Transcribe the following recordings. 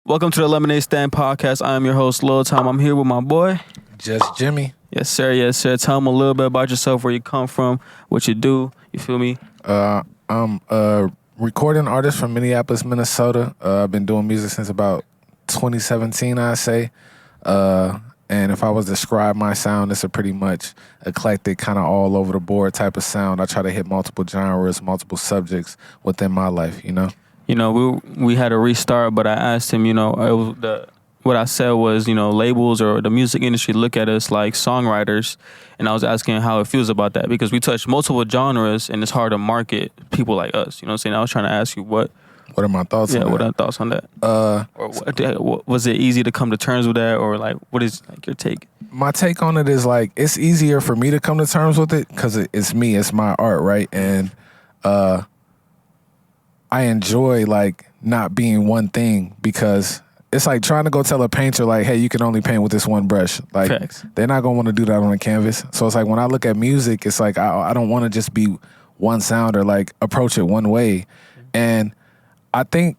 Welcome to the Lemonade Stand podcast. I am your host, LilTime. I'm here with my boy. Just Jimmy. Yes, sir. Yes, sir. Tell him a little bit about yourself, where you come from, what you do. You feel me? I'm a recording artist from Minneapolis, Minnesota. I've been doing music since about 2017, I'd say. And if I was to describe my sound, it's a pretty much eclectic, kind of all over the board type of sound. I try to hit multiple genres, multiple subjects within my life, you know? You know, we had a restart, but I asked him, what I said was, labels or the music industry look at us like songwriters. And I was asking how it feels about that because we touch multiple genres and it's hard to market people like us. You know what I'm saying? I was trying to ask you what are my thoughts on that? Yeah, what are your thoughts on that? Or was it easy to come to terms with that? Or like, what is like your take? My take on it is like, it's easier for me to come to terms with it because it's me, it's my art, right? And I enjoy like not being one thing because it's like trying to go tell a painter like, hey, you can only paint with this one brush. Like Facts. They're not gonna want to do that on a canvas. So it's like when I look at music, it's like I don't want to just be one sound or like approach it one way. And I think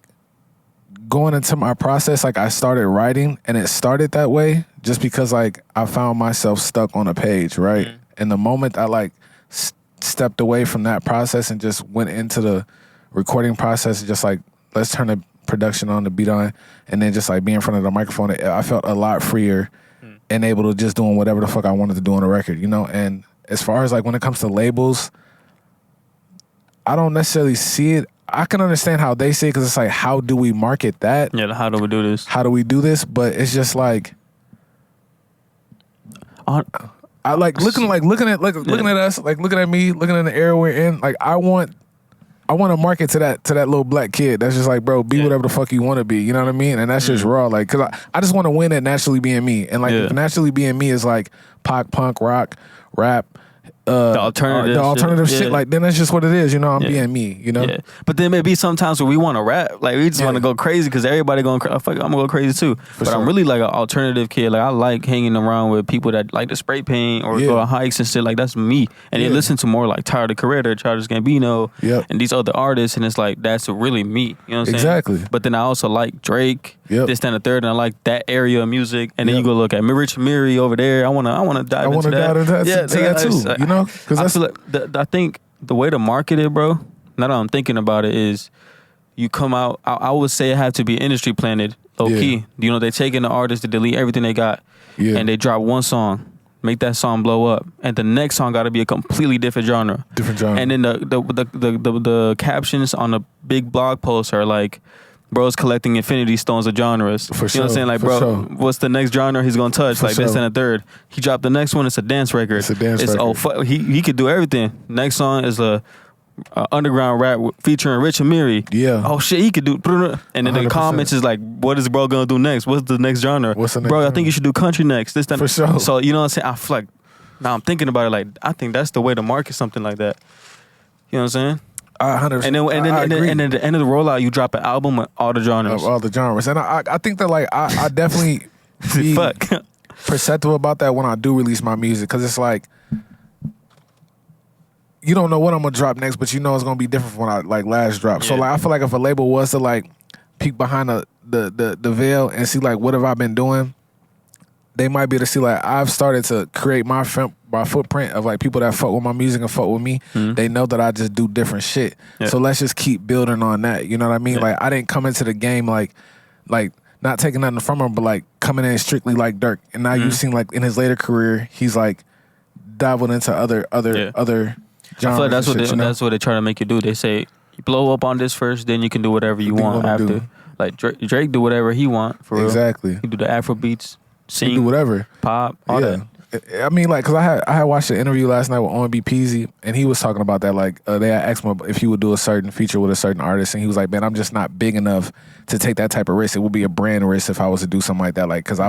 going into my process, like I started writing and it started that way just because like I found myself stuck on a page, right? Mm-hmm. And the moment I like stepped away from that process and just went into the recording process, just like let's turn the production on, the beat on, and then just like be in front of the microphone, I felt a lot freer and able to just doing whatever the fuck I wanted to do on a record, you know? And as far as like when it comes to labels, I don't necessarily see it. I can understand how they say it because it's like, how do we market that? Yeah, how do we do this? How do we do this? But it's just like, I like looking at us, like looking at me, looking in the era we're in. Like I want to market to that little black kid that's just like, bro, be whatever the fuck you want to be. You know what I mean? And that's just raw. Like, cause I just want to win at naturally being me. And like, if naturally being me is like pop, punk, rock, rap, the alternative shit, like then that's just what it is, you know. I'm being me, you know. Yeah. But then maybe sometimes where we want to rap, like we just want to go crazy because everybody going. Fuck, I'm gonna go crazy too. But I'm really like an alternative kid. Like I like hanging around with people that like to spray paint or go on hikes and shit. Like that's me. And they listen to more like Tyler the Creator, Childish Gambino, and these other artists. And it's like that's really me. You know what I'm saying? Exactly. But then I also like Drake. This, that, and the third, and I like that area of music. And then you go look at Rich Miri over there. I wanna dive into that. That too. You know, because I feel like I think the way to market it, bro. Now that I'm thinking about it, is you come out. I would say it had to be industry planted, low key. You know, they taking the artists to delete everything they got, and they drop one song, make that song blow up, and the next song got to be a completely different genre. And then the captions on the big blog posts are like, bro's collecting infinity stones of genres. For you know what I'm saying? Like, bro, what's the next genre he's gonna touch? Like this and a third. He dropped the next one. It's a dance record. He could do everything. Next song is a underground rap featuring Rich and Miri. Yeah. Oh shit, he could do. And then 100%. The comments is like, what is bro gonna do next? What's the next genre? Bro, I think you should do country next. This, that. For sure. So you know what I'm saying? I feel like now I'm thinking about it. Like I think that's the way to market something like that. You know what I'm saying? 100%. And then at the end of the rollout, you drop an album with all the genres. Of all the genres. And I think that like I definitely be perceptive about that when I do release my music, because it's like you don't know what I'm gonna drop next, but you know it's gonna be different from when I like last dropped. So like I feel like if a label was to like peek behind the veil and see like what have I been doing, they might be able to see like I've started to create my footprint of like people that fuck with my music and fuck with me. They know that I just do different shit. So let's just keep building on that. You know what I mean? Like I didn't come into the game like not taking nothing from him, but like coming in strictly like Dirk. And now you've seen like in his later career, he's like dabbled into other genres. I feel like that's what they try to make you do. They say you blow up on this first, then you can do whatever you want after. Like Drake do whatever he want for real. Exactly. He do the Afro beats. Sing, do whatever, pop, all that. I mean, like, cause I had watched an interview last night with OMB Peasy, and he was talking about that. Like, they had asked him if he would do a certain feature with a certain artist, and he was like, "Man, I'm just not big enough to take that type of risk. It would be a brand risk if I was to do something like that. Like, cause I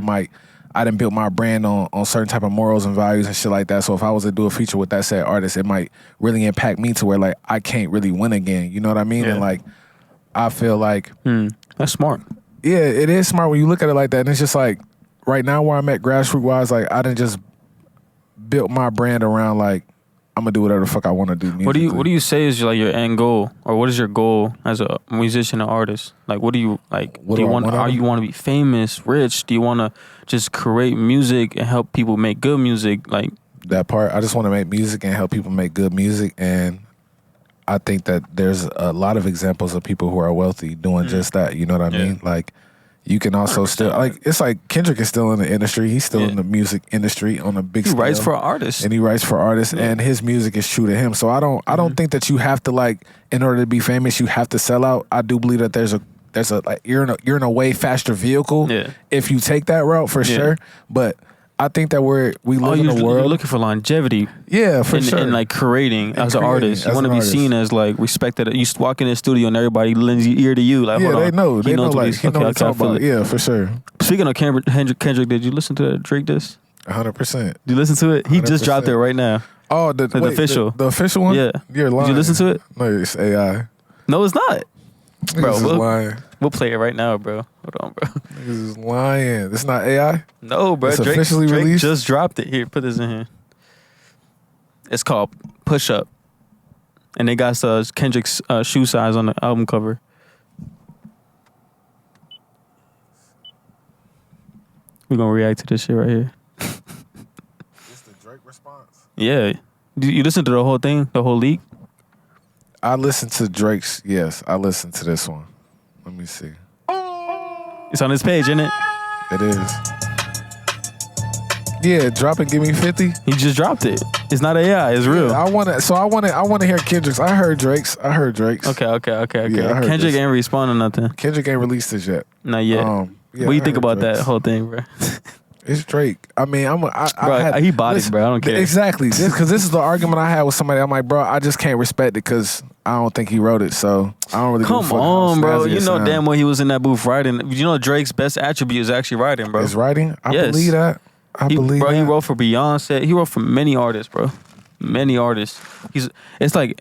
done built my brand on certain type of morals and values and shit like that. So if I was to do a feature with that said artist, it might really impact me to where like I can't really win again. You know what I mean? And like, I feel like that's smart. Yeah, it is smart when you look at it like that, and it's just like. Right now where I'm at grassroots wise, like I done just built my brand around like I'm gonna do whatever the fuck I want to do musically. What do you say is like your end goal, or what is your goal as a musician and artist? Like, what do you like? What do you do I want? want Are you want to be famous, rich? Do you want to just create music and help people make good music? Like that part, I just want to make music and help people make good music, and I think that there's a lot of examples of people who are wealthy doing just that. You know what I mean? Like, you can also still like, it's like Kendrick is still in the industry. He's still in the music industry on a big scale. He writes for artists, and he writes for artists, and his music is true to him. So I don't think that you have to, like, in order to be famous, you have to sell out. I do believe that there's a like, you're in a way faster vehicle if you take that route for sure. But I think that we live in a world. You're looking for longevity. Yeah, for sure. And like creating as an artist. You want to be seen as like respected. You walk in the studio and everybody lends ear to you. Like, yeah, hold on. they know. They know, like, he know what I to talk about. Yeah, for sure. Speaking of Kendrick, did you listen to that Drake diss? 100%. Did you listen to it? He 100%. just dropped it right now. Oh, the official. The official one? Yeah. You're lying. Did you listen to it? No, it's AI. No, it's not. Bro, lying. We'll play it right now, bro. Hold on, bro. Niggas is lying. It's not AI? No, bro. It's Drake officially released? just dropped it. Here, put this in here. It's called Push Up. And they got Kendrick's shoe size on the album cover. We're going to react to this shit right here. It's the Drake response? Yeah. You listen to the whole thing? The whole leak? I listened to Drake's. Yes, I listened to this one. Let me see. It's on his page, isn't it? It is. Yeah, drop it. Give me 50. He just dropped it. It's not AI. It's real. I want to hear Kendrick's. I heard Drake's. Okay. Yeah, Kendrick ain't responding to nothing. Kendrick ain't released this yet. Not yet. What do you think about that whole thing, bro? It's Drake. I mean, he bodied, bro. I don't care. Exactly. Because this is the argument I had with somebody. I'm like, bro, I just can't respect it because I don't think he wrote it. So I don't really give a fuck. Come on, bro. You know damn well he was in that booth writing. You know Drake's best attribute is actually writing, bro. Is writing? I believe that. I believe that. He wrote for Beyonce. He wrote for many artists, bro. Many artists. It's like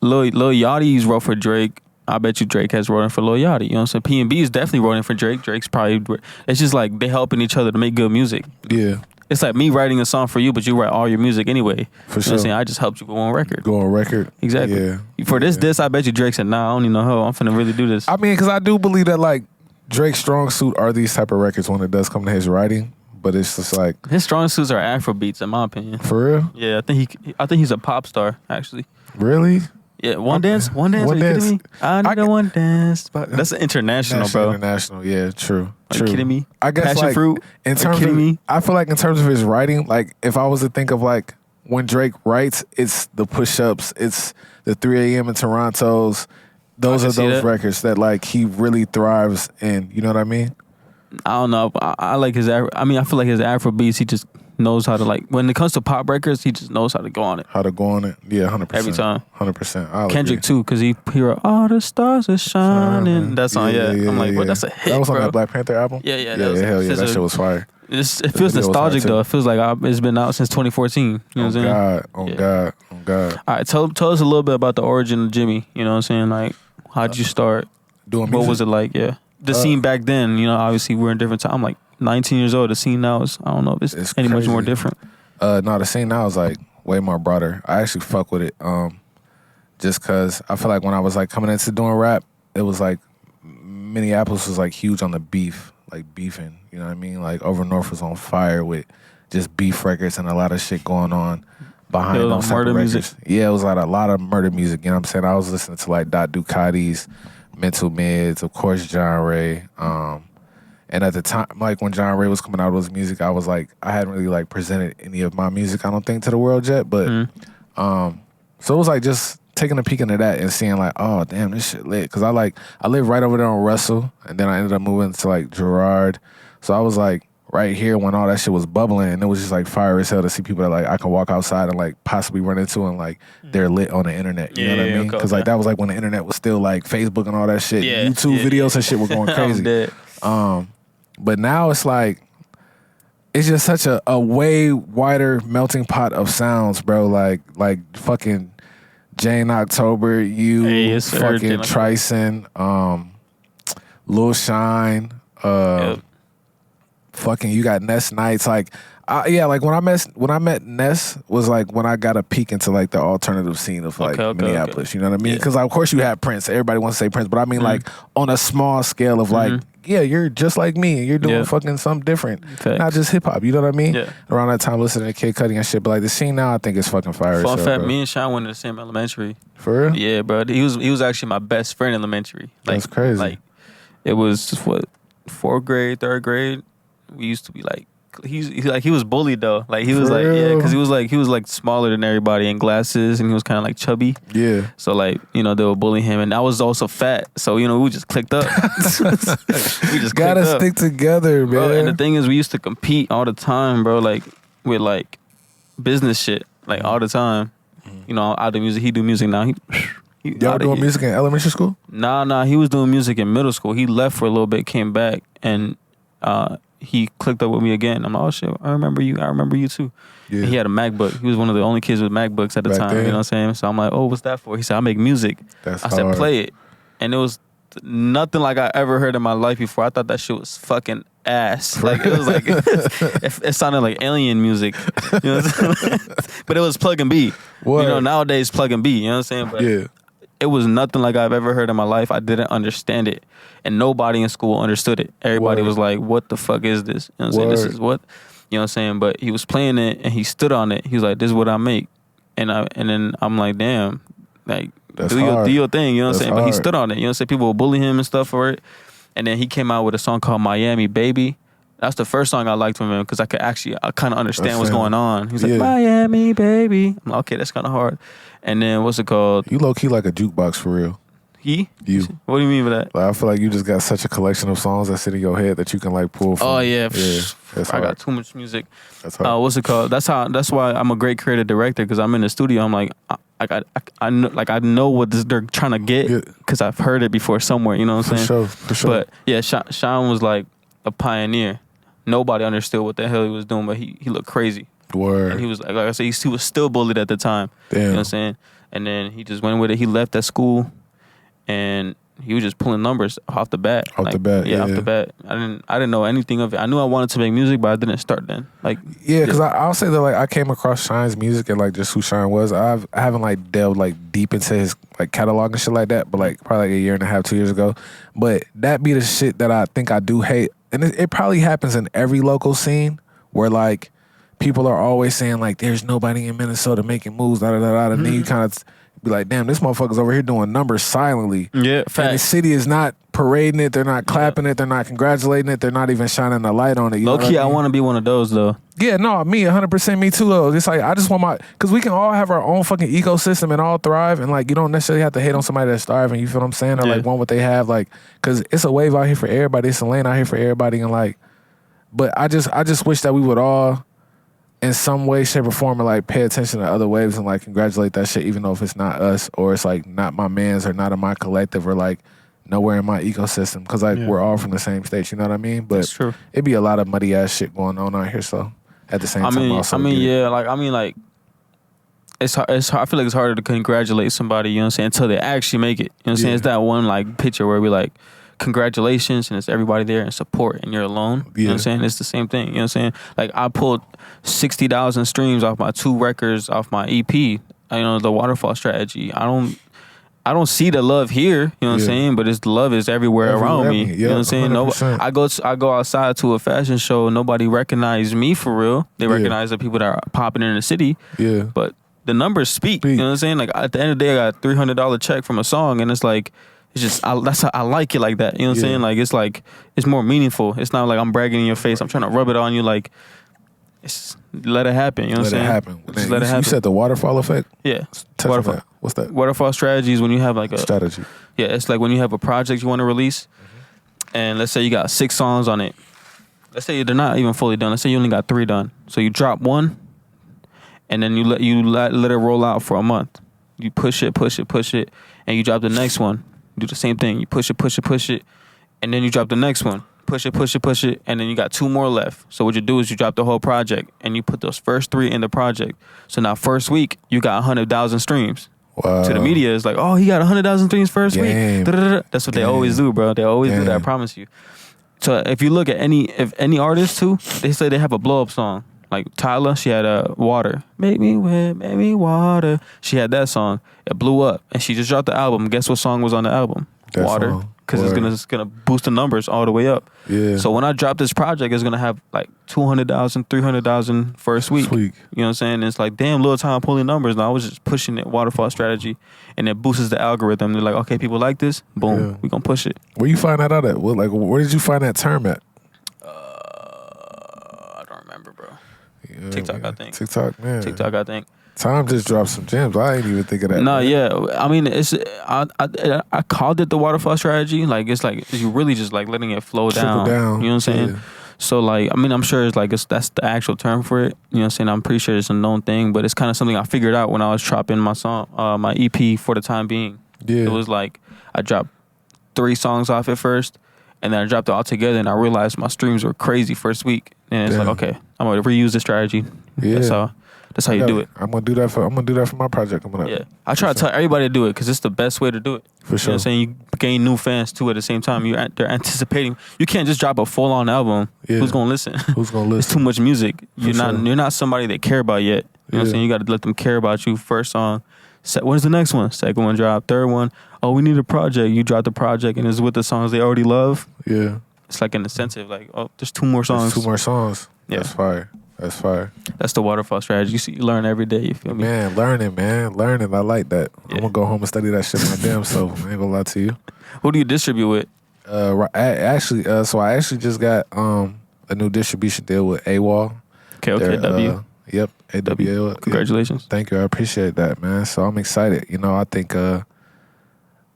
Lil Yachty's wrote for Drake. I bet you Drake has written for Lil Yachty. You know what I'm saying? P&B is definitely writing for Drake. Drake's probably... It's just like they helping each other to make good music. Yeah. It's like me writing a song for you, but you write all your music anyway. For sure. You know what I'm saying? I just helped you go on record. Go on record. Exactly. Yeah. For this, I bet you Drake said, nah, I don't even know how. I'm finna really do this. I mean, because I do believe that, like, Drake's strong suit are these type of records when it does come to his writing. But it's just like... His strong suits are Afro beats, in my opinion. For real? Yeah, I think he's a pop star, actually. Really? Yeah, One Dance. Are you kidding me? I need a One Dance. That's international, bro. International, yeah, true. Are you kidding me? I guess Passion Fruit. In terms of me? I feel like in terms of his writing, like if I was to think of like when Drake writes, it's the push-ups, it's the 3 a.m. in Toronto's. Those are those records that like he really thrives in. You know what I mean? I don't know. I like his. I feel like his Afro beats. He just knows how to like. When it comes to pop records, he just knows how to go on it. Yeah, 100%. Every time. 100%. Kendrick too, because he wrote "All the Stars Are Shining." That song, I'm like, well, that's a hit. That was on bro. that Black Panther album. Yeah. Hell yeah, that shit was fire. It feels nostalgic though. It feels like it's been out since 2014. You know what I'm saying? On God. All right, tell us a little bit about the origin of Jimmy. You know what I'm saying? Like, how'd you start? Doing music? What was it like? Yeah. The scene back then, you know, obviously we're in different time. I'm like 19 years old. The scene now is, I don't know if it's any much more different. No, the scene now is like way more broader. I actually fuck with it. Just cause I feel like when I was like coming into doing rap, it was like Minneapolis was like huge on the beef, like beefing. You know what I mean? Like Over North was on fire with just beef records and a lot of shit going on behind those type of records. Music. Yeah, it was like a lot of murder music. You know what I'm saying? I was listening to like Dot Ducati's Mental Meds, of course, John Ray. And at the time, like when John Ray was coming out with his music, I was like, I hadn't really like presented any of my music, I don't think, to the world yet. But so it was like just taking a peek into that and seeing like, oh damn, this shit lit. Cause I live right over there on Russell, and then I ended up moving to like Girard. So I was like right here when all that shit was bubbling, and it was just like fire as hell to see people that like I can walk outside and like possibly run into and like they're lit on the internet. You know what I mean? Because like that was like when the internet was still like Facebook and all that shit. YouTube videos and shit were going crazy. But now it's like it's just such a way wider melting pot of sounds, bro. Like fucking Jane October, you fucking Trison, Lil Shine, fucking, you got Ness nights. Like, like when I met Ness was like when I got a peek into like the alternative scene of like Minneapolis. You know what I mean? Because of course you have Prince. Everybody wants to say Prince, but I mean like on a small scale of like, you're just like me and you're doing fucking something different. Facts. Not just hip hop. You know what I mean? Yeah. Around that time, listening to Kid Cudi and shit. But like the scene now, I think is fucking fire. Fun fact: me and Sean went to the same elementary. For real? Yeah, bro. He was actually my best friend in elementary. Like, that's crazy. Like, it was what, 4th grade, 3rd grade. We used to be like, he was bullied though. Like he was For like, real? because he was like smaller than everybody in glasses, and he was kind of like chubby. Yeah. So like, you know, they would bully him, and I was also fat. So you know, we just clicked up. We just gotta clicked stick together, man. bro, and the thing is, we used to compete all the time, bro. Like with like business shit, like all the time. You know, I do music. He do music now. Y'all doing music in elementary school? Nah. He was doing music in middle school. He left for a little bit, came back, and he clicked up with me again. I'm like, oh shit, I remember you too. Yeah. And he had a MacBook. He was one of the only kids with MacBooks at the time. Then. You know what I'm saying? So I'm like, oh, what's that for? He said, I make music. That's I said, play it. And it was nothing like I ever heard in my life before. I thought that shit was fucking ass. Like it was like it sounded like alien music. You know what I'm saying? But it was plug and B. What? You know, nowadays plug and B. You know what I'm saying? But it was nothing like I've ever heard in my life. I didn't understand it. And nobody in school understood it. Everybody was like, what the fuck is this? You know what I'm saying? This is what? You know what I'm saying? But he was playing it and he stood on it. He was like, this is what I make. And then I'm like, damn, like, do your thing. You know what I'm saying? But he stood on it. You know what I'm saying? People would bully him and stuff for it. And then he came out with a song called Miami Baby. That's the first song I liked from him because I kind of understand what's going on. He's like, Miami Baby. I'm like, okay, that's kind of hard. And then what's it called? You low key like a jukebox for real. You? What do you mean by that? Like, I feel like you just got such a collection of songs that sit in your head that you can like pull from. Oh yeah, I got too much music. That's hard. What's it called? That's why I'm a great creative director because I'm in the studio. I'm like, I know what they're trying to get because I've heard it before somewhere. You know what I'm saying? For sure. But yeah, Sean was like a pioneer. Nobody understood what the hell he was doing, but he looked crazy. Word. And he was like I said, he was still bullied at the time. Damn. You know what I'm saying? And then he just went with it. He left that school. And he was just pulling numbers off the bat. Off the bat. I didn't know anything of it. I knew I wanted to make music, but I didn't start then. Like, because I'll say that like I came across Shine's music and like just who Shine was. I haven't like delved like deep into his like catalog and shit like that. But like probably like a year and a half, 2 years ago. But that be the shit that I think I do hate, and it probably happens in every local scene where like people are always saying like there's nobody in Minnesota making moves, and then you kind of be like, damn, this motherfucker's over here doing numbers silently. Yeah, facts. And the city is not parading it. They're not clapping it. They're not congratulating it. They're not even shining a light on it. Low key, I want to be one of those though. Yeah, no, me 100%, me too though. It's like I just want because we can all have our own fucking ecosystem and all thrive, and like you don't necessarily have to hate on somebody that's starving. You feel what I'm saying? Or like want what they have, like because it's a wave out here for everybody. It's a lane out here for everybody, and like, but I just wish that we would all, in some way, shape, or form, like pay attention to other waves and like congratulate that shit, even though if it's not us or it's like not my man's or not in my collective or like nowhere in my ecosystem, because like we're all from the same state. You know what I mean? But that's true. It'd be a lot of muddy ass shit going on out here. So at the same time, also it's hard. I feel like it's harder to congratulate somebody. You know what I'm saying? Until they actually make it. You know what I'm saying? It's that one like picture where we like, congratulations, and it's everybody there and support, and you're alone. You know what I'm saying? It's the same thing. You know what I'm saying? Like I pulled 60,000 streams off my 2 records off my EP. You know, the Waterfall Strategy. I don't see the love here. You know what I'm saying? But the love is everywhere around me. You know what I'm saying? I go outside to a fashion show. Nobody recognizes me for real. They recognize the people that are popping in the city. Yeah. But the numbers speak. You know what I'm saying? Like at the end of the day, I got a $300 check from a song, and it's like. It's just that's how I like it like that. You know what I'm saying? Like it's more meaningful. It's not like I'm bragging in your face. I'm trying to rub it on you. Like let it happen. You know what I'm saying? Let it happen. You said the waterfall effect? Yeah. Waterfall. What's that? Waterfall strategy is when you have like a strategy. Yeah, it's like when you have a project you want to release, and let's say you got 6 songs on it. Let's say they're not even fully done. Let's say you only got 3 done. So you drop 1, and then you let it roll out for a month. You push it, and you drop the next one. Do the same thing. You push it, and then you drop the next one. Push it, and then you got 2 more left. So what you do is you drop the whole project, and you put those first 3 in the project. So now first week, you got 100,000 streams. Wow. To the media, it's like, oh, he got 100,000 streams first week. Da-da-da-da. That's what they always do, bro. They always do that, I promise you. So if you look at any artist too, they say they have a blow up song. Like Tyler, she had Water. Make me wet, make me water. She had that song. It blew up. And she just dropped the album. Guess what song was on the album? That Water. song. Because it's gonna boost the numbers all the way up. Yeah. So when I drop this project, it's gonna have like 200,000, 300,000 first week. You know what I'm saying? And it's like, damn, LilTime pulling numbers. And I was just pushing it, waterfall strategy, and it boosts the algorithm. They're like, okay, people like this. Boom, we gonna push it. Where you find that out at? What, like, where did you find that term at? I don't remember, bro. Yeah, TikTok, man. I think. TikTok, I think. Time just dropped some gems. I ain't even think of that. No, yeah. I mean, I called it the waterfall strategy. Like, it's like you really just like letting it flow down. You know what I'm saying? Yeah. So like, I mean, I'm sure that's the actual term for it. You know what I'm saying? I'm pretty sure it's a known thing, but it's kind of something I figured out when I was dropping my song, my EP For the Time Being. Yeah. It was like I dropped 3 songs off at first, and then I dropped it all together, and I realized my streams were crazy first week. And it's like, okay, I'm gonna reuse the strategy. Yeah. That's how you do it. I'm gonna do that for my project. I try to tell everybody to do it because it's the best way to do it. For sure. You know what I'm saying? You gain new fans too at the same time. They're anticipating. You can't just drop a full on album. Yeah. Who's gonna listen? Who's gonna listen? It's too much music. You're sure. not somebody they care about yet. You know what I'm saying? You got to let them care about you. First song. When's the next one? Second one drop. Third one. Oh, we need a project. You drop the project and it's with the songs they already love. Yeah. It's like an incentive. Like, oh, there's 2 more songs. There's 2 more songs. Yeah. That's fire. That's fire. That's the waterfall strategy. You learn every day. You feel me? Man, learning. I like that. Yeah. I'm gonna go home and study that shit my damn self. I ain't gonna lie to you. Who do you distribute with? I actually just got a new distribution deal with AWOL. Okay, W. Yep, AWL. Congratulations. Thank you. I appreciate that, man. So I'm excited. You know, I think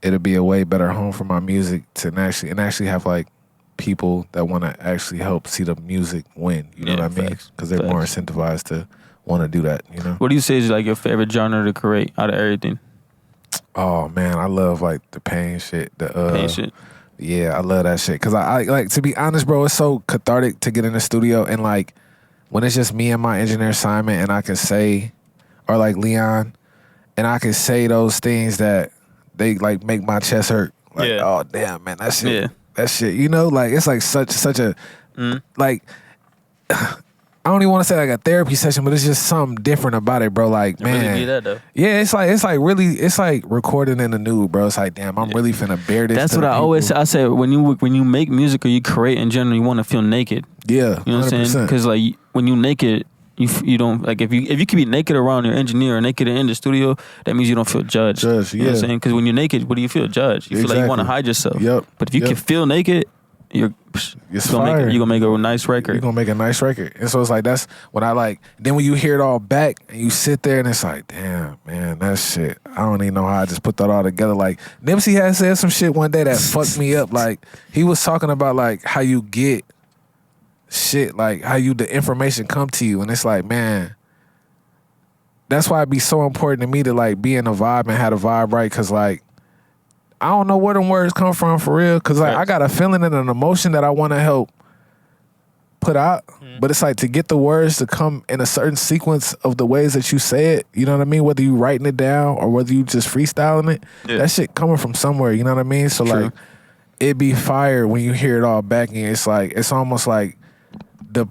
it'll be a way better home for my music to actually have like people that want to actually help see the music win. You know what I mean? Because they're more incentivized to want to do that. You know. What do you say is like your favorite genre to create out of everything? Oh man, I love like the pain shit. Pain shit. Yeah, I love that shit. Because I like, to be honest, bro, it's so cathartic to get in the studio and like when it's just me and my engineer Simon and I can say, or like Leon, and I can say those things that they like make my chest hurt. Like, oh damn, man, that shit. Yeah. That shit, you know, like it's like such a like I don't even want to say like a therapy session, but it's just something different about it, bro. Like, man, really be that, though. Yeah, it's like recording in the nude, bro. It's like, damn, I'm really finna bear this. That's what I always say. I say when you make music or you create in general, you want to feel naked. Yeah, you know what I'm saying? Because like when you naked, you don't like if you can be naked around your engineer or naked in the studio, that means you don't feel judged. You know what I'm saying? Because when you're naked, what do you feel? Judged. You feel like you want to hide yourself. Yep. But if you can feel naked, you're gonna make a nice record. You're gonna make a nice record. And so it's like that's when I like. Then when you hear it all back and you sit there and it's like, damn, man, that shit. I don't even know how I just put that all together. Like Nipsey had said some shit one day that fucked me up. Like he was talking about like how you get shit, like how the information come to you, and it's like, man, that's why it'd be so important to me to like be in a vibe and have a vibe right, because like I don't know where them words come from for real, because like I got a feeling and an emotion that I want to help put out, but it's like to get the words to come in a certain sequence of the ways that you say it, you know what I mean, whether you writing it down or whether you just freestyling it, that shit coming from somewhere, you know what I mean? So like it'd be fire when you hear it all back, and it's like it's almost like the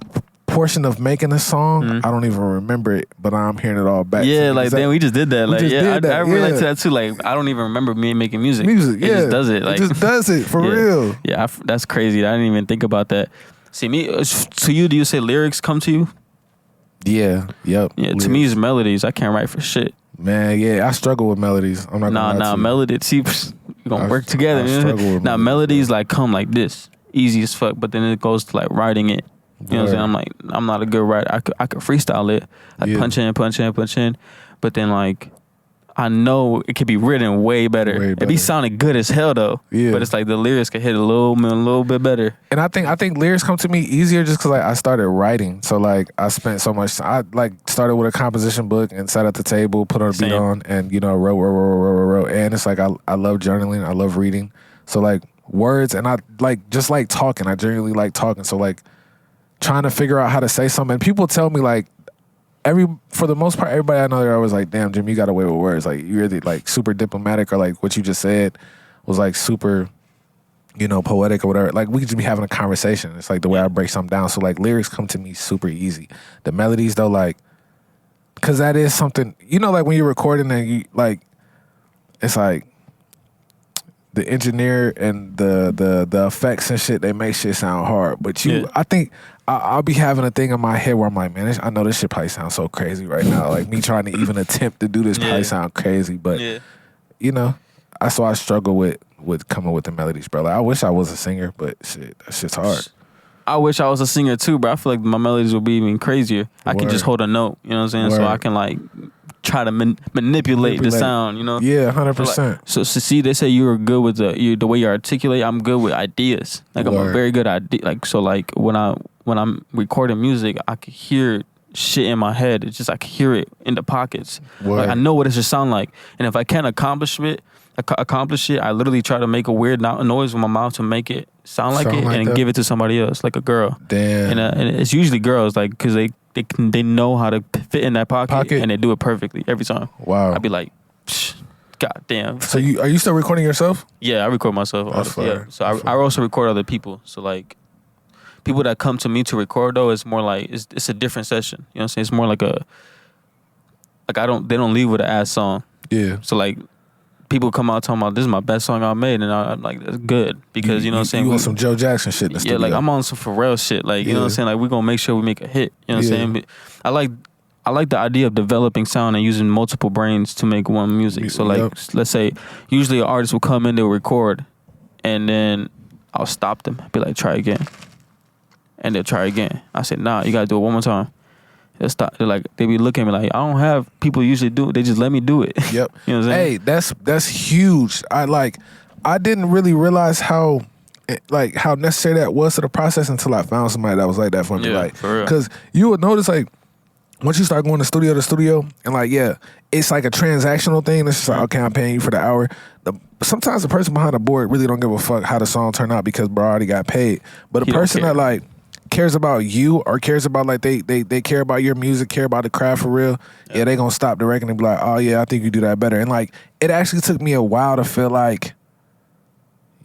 portion of making a song, I don't even remember it, but I'm hearing it all back. Yeah, like damn, we just did that. Like, I relate to that too. Like, I don't even remember me making music. It just does it. Like, it just does it for real. Yeah, that's crazy. I didn't even think about that. See, to you, do you say lyrics come to you? Yeah. Yep. Yeah. Lyrics. To me, it's melodies. I can't write for shit. Man, yeah, I struggle with melodies. I'm not gonna lie to you. Melody. See, we're gonna work together. I struggle with melodies like come like this, easy as fuck. But then it goes to like writing it. You know what I'm saying? I'm like, I'm not a good writer. I could freestyle it. Like punch in. But then like, I know it could be written way better. It be sounding good as hell though. Yeah. But it's like the lyrics could hit a little bit better. And I think lyrics come to me easier just because like I started writing. So like I spent so much. I like started with a composition book and sat at the table, put on a beat on, and you know wrote. And it's like I love journaling. I love reading. So like words, and I like just like talking. I genuinely like talking. So like trying to figure out how to say something. And people tell me like for the most part, everybody I know, they're always like, damn, Jim, you got away with words. Like you're either like super diplomatic or like what you just said was like super you know, poetic or whatever. Like we could just be having a conversation. It's like the way I break something down. So like lyrics come to me super easy. The melodies though, like, cause that is something, you know, like when you're recording and you like, it's like the engineer and the effects and shit, they make shit sound hard. But I think I'll be having a thing in my head where I'm like, man, I know this shit probably sounds so crazy right now. Like me trying to even attempt to do this probably sound crazy. But you know, that's why I struggle with coming with the melodies, bro. Like, I wish I was a singer, but shit, that shit's hard. I wish I was a singer too, but I feel like my melodies would be even crazier. I could just hold a note, you know what I'm saying? So I can like try to manipulate the sound, you know? Yeah, 100%. So see, they say you were good with the way you articulate. I'm good with ideas. Like I'm a very good idea. Like so, like when I'm recording music, I could hear shit in my head. It's just I can hear it in the pockets. Like I know what it should sound like, and if I can't accomplish it, I literally try to make a weird noise with my mouth to make it sound like it, and give it to somebody else, like a girl. Damn. And it's usually girls, like because they know how to fit in that pocket, and they do it perfectly every time. Wow. I'd be like, God damn. So are you still recording yourself? Yeah, I record myself. So I also record other people. So like people that come to me to record though, it's more like it's a different session. You know what I'm saying? It's more like they don't leave with an ass song. Yeah. So like people come out talking about this is my best song I made, and I'm like, that's good because you know what I'm saying. You want some Joe Jackson shit in the studio. Like I'm on some Pharrell shit. Like you know what I'm saying. Like we're gonna make sure we make a hit. You know what I'm saying. I like the idea of developing sound and using multiple brains to make one music. So like let's say usually an artist will come in, they'll record, and then I'll stop them. Be like, try again, and they'll try again. I said, nah, you gotta do it one more time. They'll stop. They're like, they be looking at me like, I don't have people usually do it. They just let me do it. Yep. You know what I'm saying? Hey, that's huge. I didn't really realize how necessary that was to the process until I found somebody that was like that for me. Yeah, like, for real. Because you would notice like once you start going to studio and like, it's like a transactional thing. It's just like, okay, I'm paying you for the hour. Sometimes the person behind the board really don't give a fuck how the song turned out because bro already got paid. But the person that like cares about you or cares about like they care about your music, care about the craft for real, they gonna stop the record and be like, oh yeah, I think you do that better. And like it actually took me a while to feel like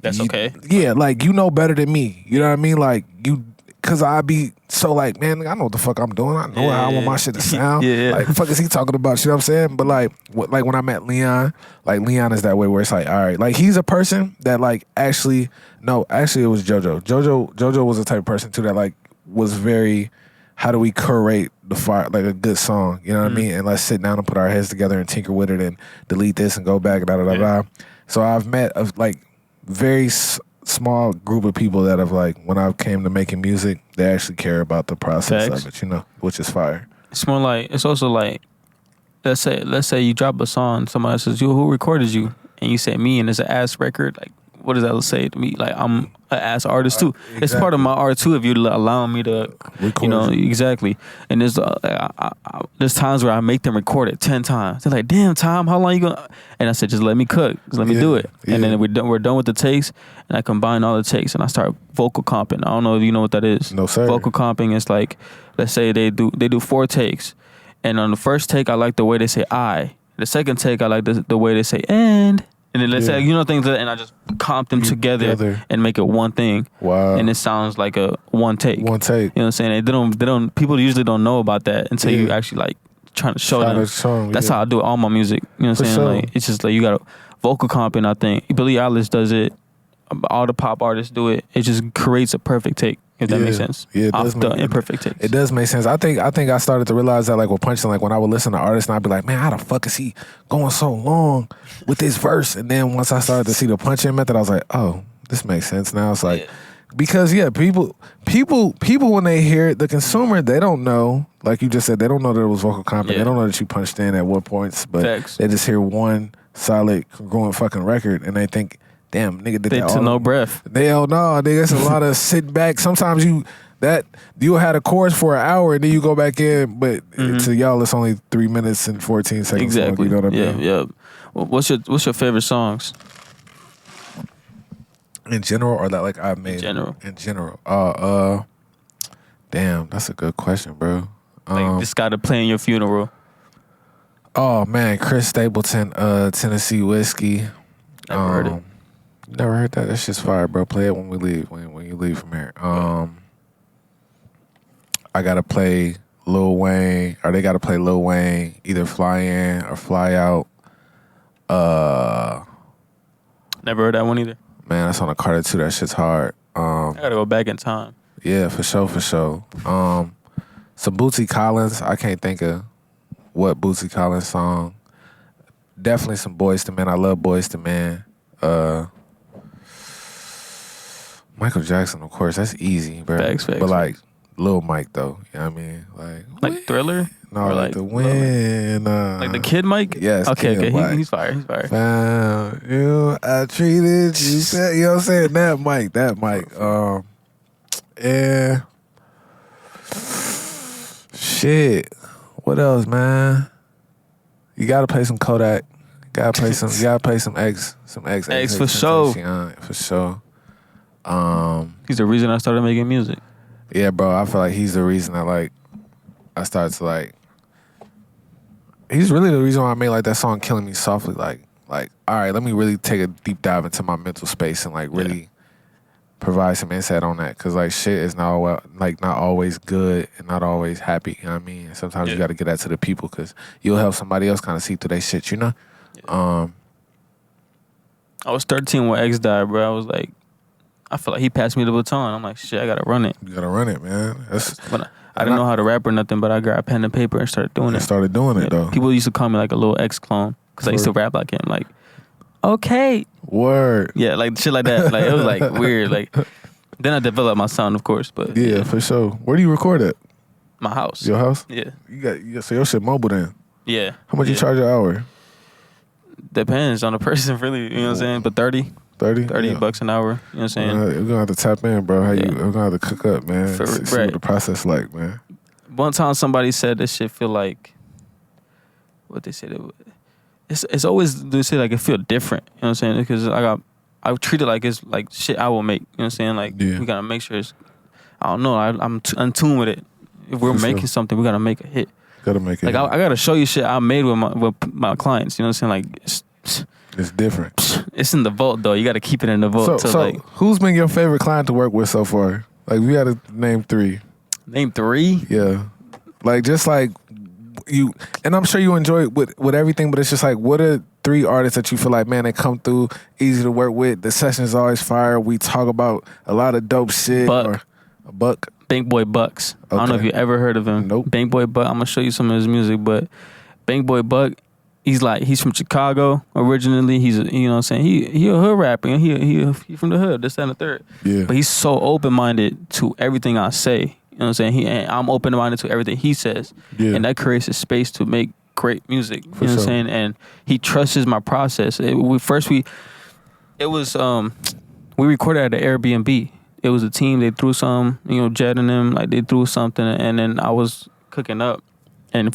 that's okay. Yeah, like you know better than me. You know what I mean? Like you, cause I be so like, man, I know what the fuck I'm doing. I know how I want my shit to sound. Like the fuck is he talking about? You know what I'm saying? But like when I met Leon, like Leon is that way where it's like, all right, like he's a person that like actually it was JoJo. JoJo was the type of person too that like was very, how do we curate the fire, like a good song, you know what I mean? And let's sit down and put our heads together and tinker with it and delete this and go back, da. So I've met a like very small group of people that have like, when I came to making music, they actually care about the process of it, you know, which is fire. It's more like, it's also like, let's say you drop a song, somebody says, who recorded you? And you say me, and it's an ass record, like, what does that say to me? Like, I'm an ass artist too. Exactly. It's part of my art too if you allow me to record, you know, exactly. And there's times where I make them record it 10 times. They're like, damn, Tom, how long you gonna? And I said, just let me cook. Just let me do it. And then we're done with the takes, and I combine all the takes, and I start vocal comping. I don't know if you know what that is. No, sir. Vocal comping is like, let's say they do 4 takes. And on the first take, I like the way they say I. The second take, I like the way they say and. And then let's say, you know, things, and I just comp them together and make it one thing. Wow. And it sounds like a one take. You know what I'm saying? They don't, people usually don't know about that until you actually like trying to show them. That's how I do all my music. You know what I'm saying? Sure. Like, it's just like you got a vocal comping, I think. Billie Eilish does it. All the pop artists do it. It just creates a perfect take. If that makes sense. Yeah, it does. Imperfect takes. It does make sense. I think I started to realize that like with punching, like when I would listen to artists and I'd be like, man, how the fuck is he going so long with this verse? And then once I started to see the punching method, I was like, oh, this makes sense now. It's like because people when they hear it, the consumer, they don't know, like you just said, they don't know that it was vocal comping. They don't know that you punched in at what points, but they just hear one solid congruent fucking record and they think, damn, nigga did that all. No breath. They don't know, nigga. It's a lot of sitting back. Sometimes you had a chorus for an hour and then you go back in, but to y'all it's only 3 minutes and 14 seconds. Exactly. Long, you know what I mean? Yeah. Well, what's your favorite songs? In general, or that like I've made? In general. Damn, that's a good question, bro. Like this gotta play in your funeral. Oh man, Chris Stapleton, Tennessee Whiskey. Never heard it. Never heard that. That shit's fire, bro. Play it when we leave. When you leave from here. I gotta play Lil Wayne, or they gotta play Lil Wayne. Either Fly In or Fly Out. Never heard that one either. Man, that's on a Carter 2. That shit's hard. I gotta go back in time. Yeah, for sure. Some Bootsy Collins. I can't think of what Bootsy Collins song. Definitely some Boyz II Men. I love Boyz II Men. Michael Jackson, of course. That's easy, bro. Facts. But like Lil Mike, though. You know what I mean? Like Thriller? No, or like the Win. Like the Kid Mike? Yes. Okay. Mike. He's fire. Found you, I treated you. Said, you know what I'm saying? That Mike. Yeah. Shit. What else, man? You gotta play some Kodak. You gotta play some X. X for sure. For sure. He's the reason I started making music. Yeah, bro. I feel like he's the reason that I started to he's really the reason why I made that song "Killing Me Softly." Like, all right, let me really take a deep dive into my mental space and really provide some insight on that, because shit is not always good and not always happy. You know what I mean? And sometimes you got to get that to the people, because you'll help somebody else kind of see through their shit. You know? Yeah. I was 13 when X died, bro. I was like, I feel like he passed me the baton. I'm like, shit, I gotta run it. You gotta run it, man. I didn't know how to rap or nothing, but I grabbed pen and paper and started doing it. Started doing it, though. People used to call me like a little X clone, because I used to rap like him. Like, okay. Word. Yeah, like shit like that. Like, it was like weird. Like, then I developed my sound, of course. But yeah, for sure. Where do you record at? My house. Your house? Yeah. So your shit mobile then? Yeah. How much you charge an hour? Depends on the person, really. You know what I'm saying? But 30 bucks an hour. You know what I'm saying? We're gonna have to tap in, bro. We're gonna have to cook up, man. See what the process like, man. One time somebody said this shit feel like, what they said, it's always, they say it feel different. You know what I'm saying? Because I treat it like it's like shit I will make. You know what I'm saying? We gotta make sure it's, I don't know, I'm in tune with it. If we're making something, we gotta make a hit. Gotta make it. I gotta show you shit I made with my clients. You know what I'm saying? It's different. It's in the vault, though. You gotta keep it in the vault. So who's been your favorite client to work with so far? We gotta name 3. Name 3? Yeah. You, and I'm sure you enjoy it with everything, but it's just what are 3 artists that you feel like, man, they come through, easy to work with, the session's always fire, we talk about a lot of dope shit. Buck. Bank Boy Bucks. Okay. I don't know if you ever heard of him. Nope. Bank Boy Buck. I'm gonna show you some of his music, but Bank Boy Buck, he's from Chicago originally. He's you know what I'm saying, he a hood rapper. He from the hood, this, that, and the third. Yeah. But he's so open minded to everything I say. You know what I'm saying? And I'm open minded to everything he says. Yeah. And that creates a space to make great music. You know what I'm saying? And he trusts my process. We recorded at an Airbnb. It was a team. They threw some, Jed and them, they threw something, and then I was cooking up, and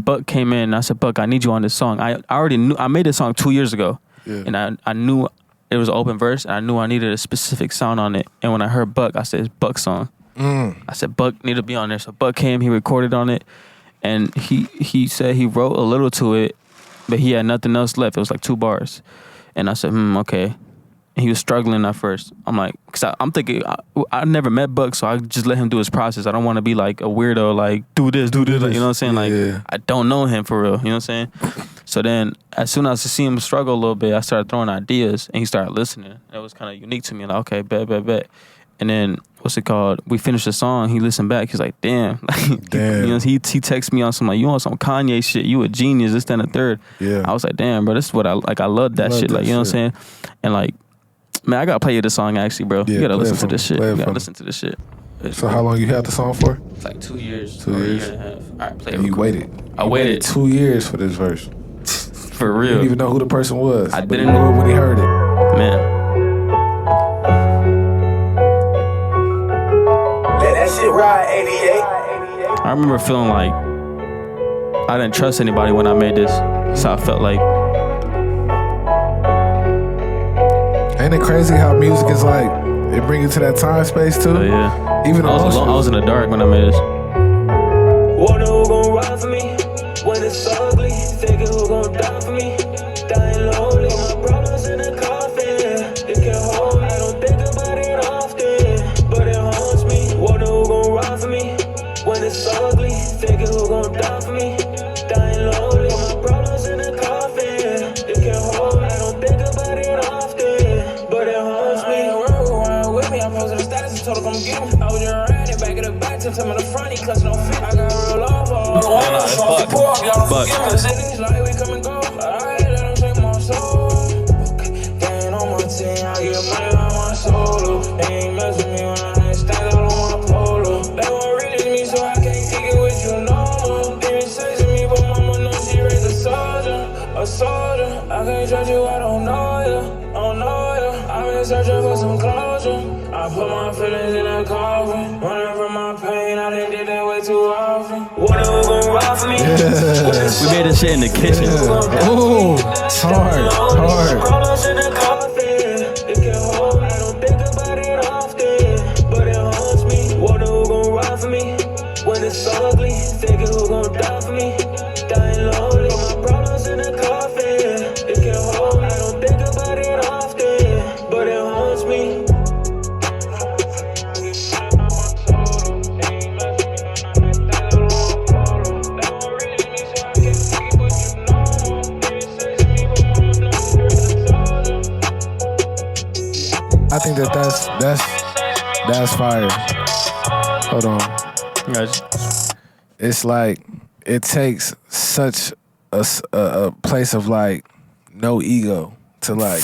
Buck came in, and I said, Buck, I need you on this song. I already knew, I made this song 2 years ago, and I knew it was an open verse, and I knew I needed a specific sound on it. And when I heard Buck, I said, it's Buck's song. I said, Buck need to be on there. So Buck came, he recorded on it, and he said he wrote a little to it, but he had nothing else left. It was 2 bars. And I said, okay. And he was struggling at first. I'm like, because I'm thinking, I never met Buck, so I just let him do his process. I don't want to be a weirdo, do this, you know what I'm saying? I don't know him for real, you know what I'm saying? So then, as soon as I see him struggle a little bit, I started throwing ideas, and he started listening. It was kind of unique to me, okay, bet. And then, we finished the song, he listened back, he's like, damn. Damn. He texted me on some, you on some Kanye shit, you a genius, this, that, and the third. Yeah. I was like, damn, bro, this is what I love that shit, you know what I'm saying? And man, I gotta play you this song actually, bro. You gotta listen to this shit. You gotta listen to this shit. So how long you had the song for? It's 2 years. 2 years. A year and a half. All right, play it. And you waited. I waited 2 years for this verse. For real. You didn't even know who the person was. I didn't know it when he heard it. Man. Let that shit ride, 88. I remember feeling like I didn't trust anybody when I made this. So I felt like. Ain't it crazy how music is it brings you to that time space too? Oh, yeah. Even I was in the dark when I made this. Wonder who gon' ride for me when it's ugly. Thinking who gon' die for me. Dying lonely. My problems in a coffin. It can hold Figure who gon' die for me. Dying lonely. Put my problems in a coffin. It can't hold me. I don't think about it often, but it haunts me. Around with me. I posted a status and told her come get me. I was just riding back of the back to tell me the front. He clutching on fit. I got real love for her. But Cities like we come and go. Alright, let them take my soul. Gang on my team. I get money on my solo. They ain't mess with me when I ain't stand out on my polo. They won't release me so I can't kick it with you no more. They been chasing me, but mama knows she raised a soldier. A soldier. I can't trust you, I don't know ya. I've been searching for some closure. I put my feelings in a coffin. Running from my pain, I done did that way too often. What are we gon' ride for me? we made this shit in the kitchen. Oh, it's hard. Problems in the coffin. It can't hold me. I don't think about it often, but it haunts me. What are we gon' ride for me? When it's ugly, figure who gon' die for me. Dying lonely. Put my problems in the coffin. It can't hold me. I don't think about it often, but it haunts me. I think that's fire. Hold on. Gotcha. It's like it takes such a place of like no ego to like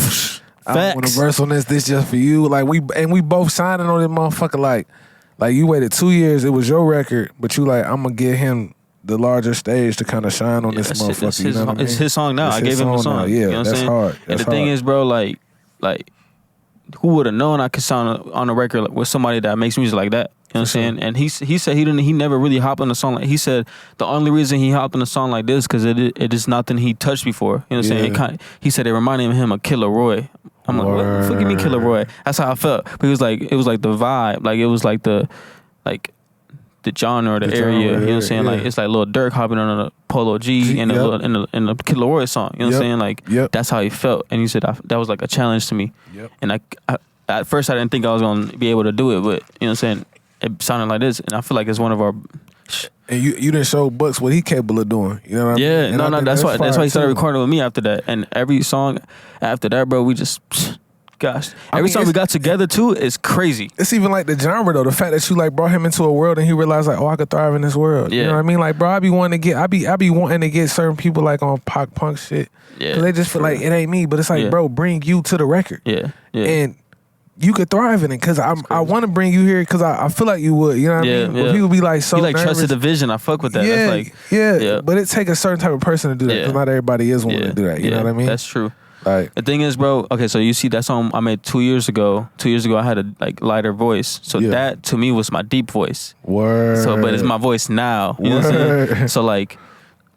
I don't want to verse on this just for you. Like we both signing on this motherfucker like you waited 2 years, it was your record, but you like I'm gonna give him the larger stage to kind of shine on this motherfucker. You know what I mean? It's his song now. It's I gave him the song. now. Yeah, you know what that's I'm saying? hard. And the thing is, bro, like who would have known I could sound on a record with somebody that makes music like that? You know what I'm saying? And he said he never really hopped on a song like. He said the only reason he hopped on a song like this because it is nothing he touched before. You know what I'm saying? He said it reminded him of Killer Roy. I'm like, what the fuck you mean Killer Roy? That's how I felt. But it was like the vibe, like it was like the genre, the area. You know what I'm saying? Like it's like Lil Durk hopping on a Polo G in a Killer Roy song. You know what I'm saying? Like that's how he felt. And he said that was like a challenge to me. And I at first I didn't think I was gonna be able to do it, but you know what I'm saying? It sounded like this, and I feel like it's one of our. And you didn't show Bucks what he capable of doing. You know what I mean? Yeah, no, that's why he started too. recording with me after that. And every song after that, bro, we just, gosh, every time we got together too is crazy. It's even like the genre though. The fact that you like brought him into a world and he realized like, oh, I could thrive in this world. Yeah. You know what I mean? Like, bro, I be wanting to get certain people like on pop punk shit. Yeah, 'cause they just feel like it ain't me, but it's like, bro, bring you to the record. Yeah. And you could thrive in it because I want to bring you here because I feel like you would. You know what I mean? But people be like so you like nervous. trusted the vision. I fuck with that. Yeah, That's like, But it take a certain type of person to do that because not everybody is willing to do that. You know what I mean? That's true. Like the thing is, bro. Okay, so you see that song I made 2 years ago. 2 years ago, I had a like lighter voice. So that to me was my deep voice. Word. So, but it's my voice now. You know what I'm saying? So like.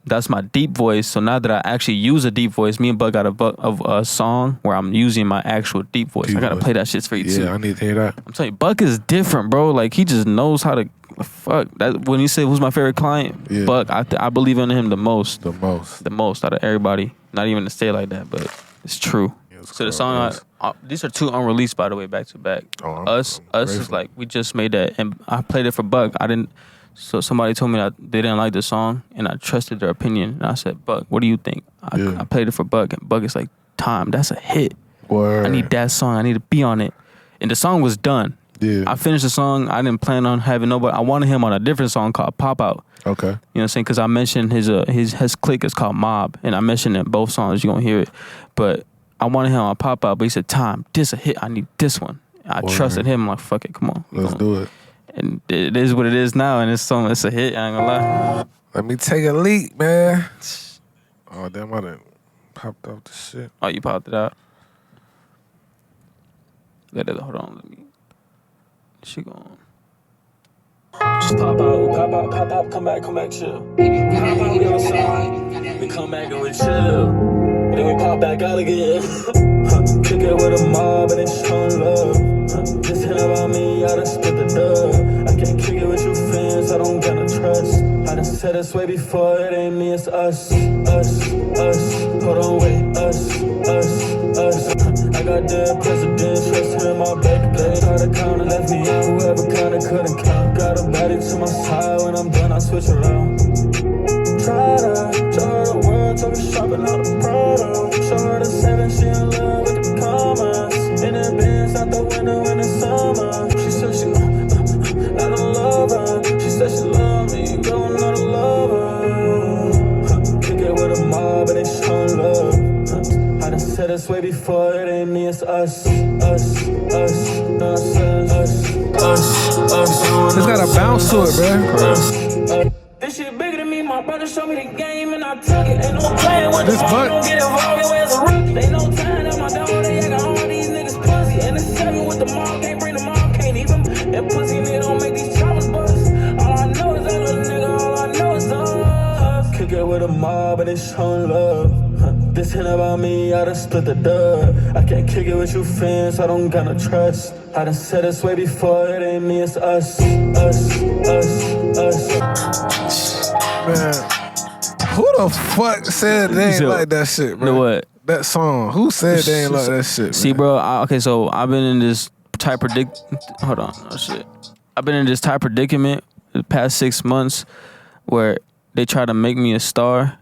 That's my deep voice. So now that I actually use a deep voice, me and Buck got a song where I'm using my actual deep voice. I gotta play that shit for you too. Yeah, I need to hear that. I'm telling you, Buck is different, bro. Like he just knows how to fuck. That when you say who's my favorite client, Buck, I believe in him the most. The most out of everybody. Not even to say it like that, but it's true. So the song, these are two unreleased, by the way, back to back. Us is like we just made that, and I played it for Buck. I didn't. So somebody told me that they didn't like the song, and I trusted their opinion. And I said, Buck, what do you think? I played it for Buck, and Buck is like, Time, that's a hit. Word. I need that song. I need to be on it. And the song was done. Yeah. I finished the song. I didn't plan on having nobody. I wanted him on a different song called Pop Out. Okay. You know what I'm saying? Because I mentioned his clique is called Mob, and I mentioned in both songs. You're going to hear it. But I wanted him on Pop Out, but he said, Time, this a hit. I need this one. I trusted him. I'm like, fuck it, come on. Let's do it. And it is what it is now, and it's a hit. I ain't gonna lie. Let me take a leak, man. Oh damn, I done popped off the shit. Oh, you popped it out. Hold on, let me. She gone. Just pop out, come back, chill. Pop out, we outside. We come back and we chill. Then we pop back out again. Kick it with a mob and it's strong love. Just hit about me, I done split the dub. I can't kick it with you fans, I don't got no trust. I done said this way before, it ain't me, it's us. Hold on, wait, us. I got dead presidents, trust him, my baby. They try to count and left me out. Whoever counted couldn't count. Got a baddie to my side. When I'm done, I switch around. Try the world, took her shopping out the Prada. Show her the 7, she in love with the commas. In the Benz, out the window in the summer. She said she I don't love her. She said she love me, girl, I'm not a lover. Kick it with a mob and they show love. I done said this way before, it ain't me, it's us. It's got a bounce to it, bro. This shit bigger than me, my brother showed me the game and I took it. Ain't no playing with this the butt. don't get involved, your ass a rookie. Ain't no time that my dog, they got all these niggas pussy. And the 7 with the mom, can't bring the mom, can't even. That pussy nigga don't make these choppers bust. All I know is that little nigga, all I know is love. Kick it with a mob and it's showing love. This ain't about me, I done split the dub. I can't kick it with you fans, I don't got no trust. I done said this way before, it ain't me, it's us. Man, who the fuck said they ain't like that shit, bro? The what? That song. Who said they ain't like that shit, man? See, bro, okay, so I've been in this type hold on, oh shit. I've been in this type predicament the past 6 months where they try to make me a star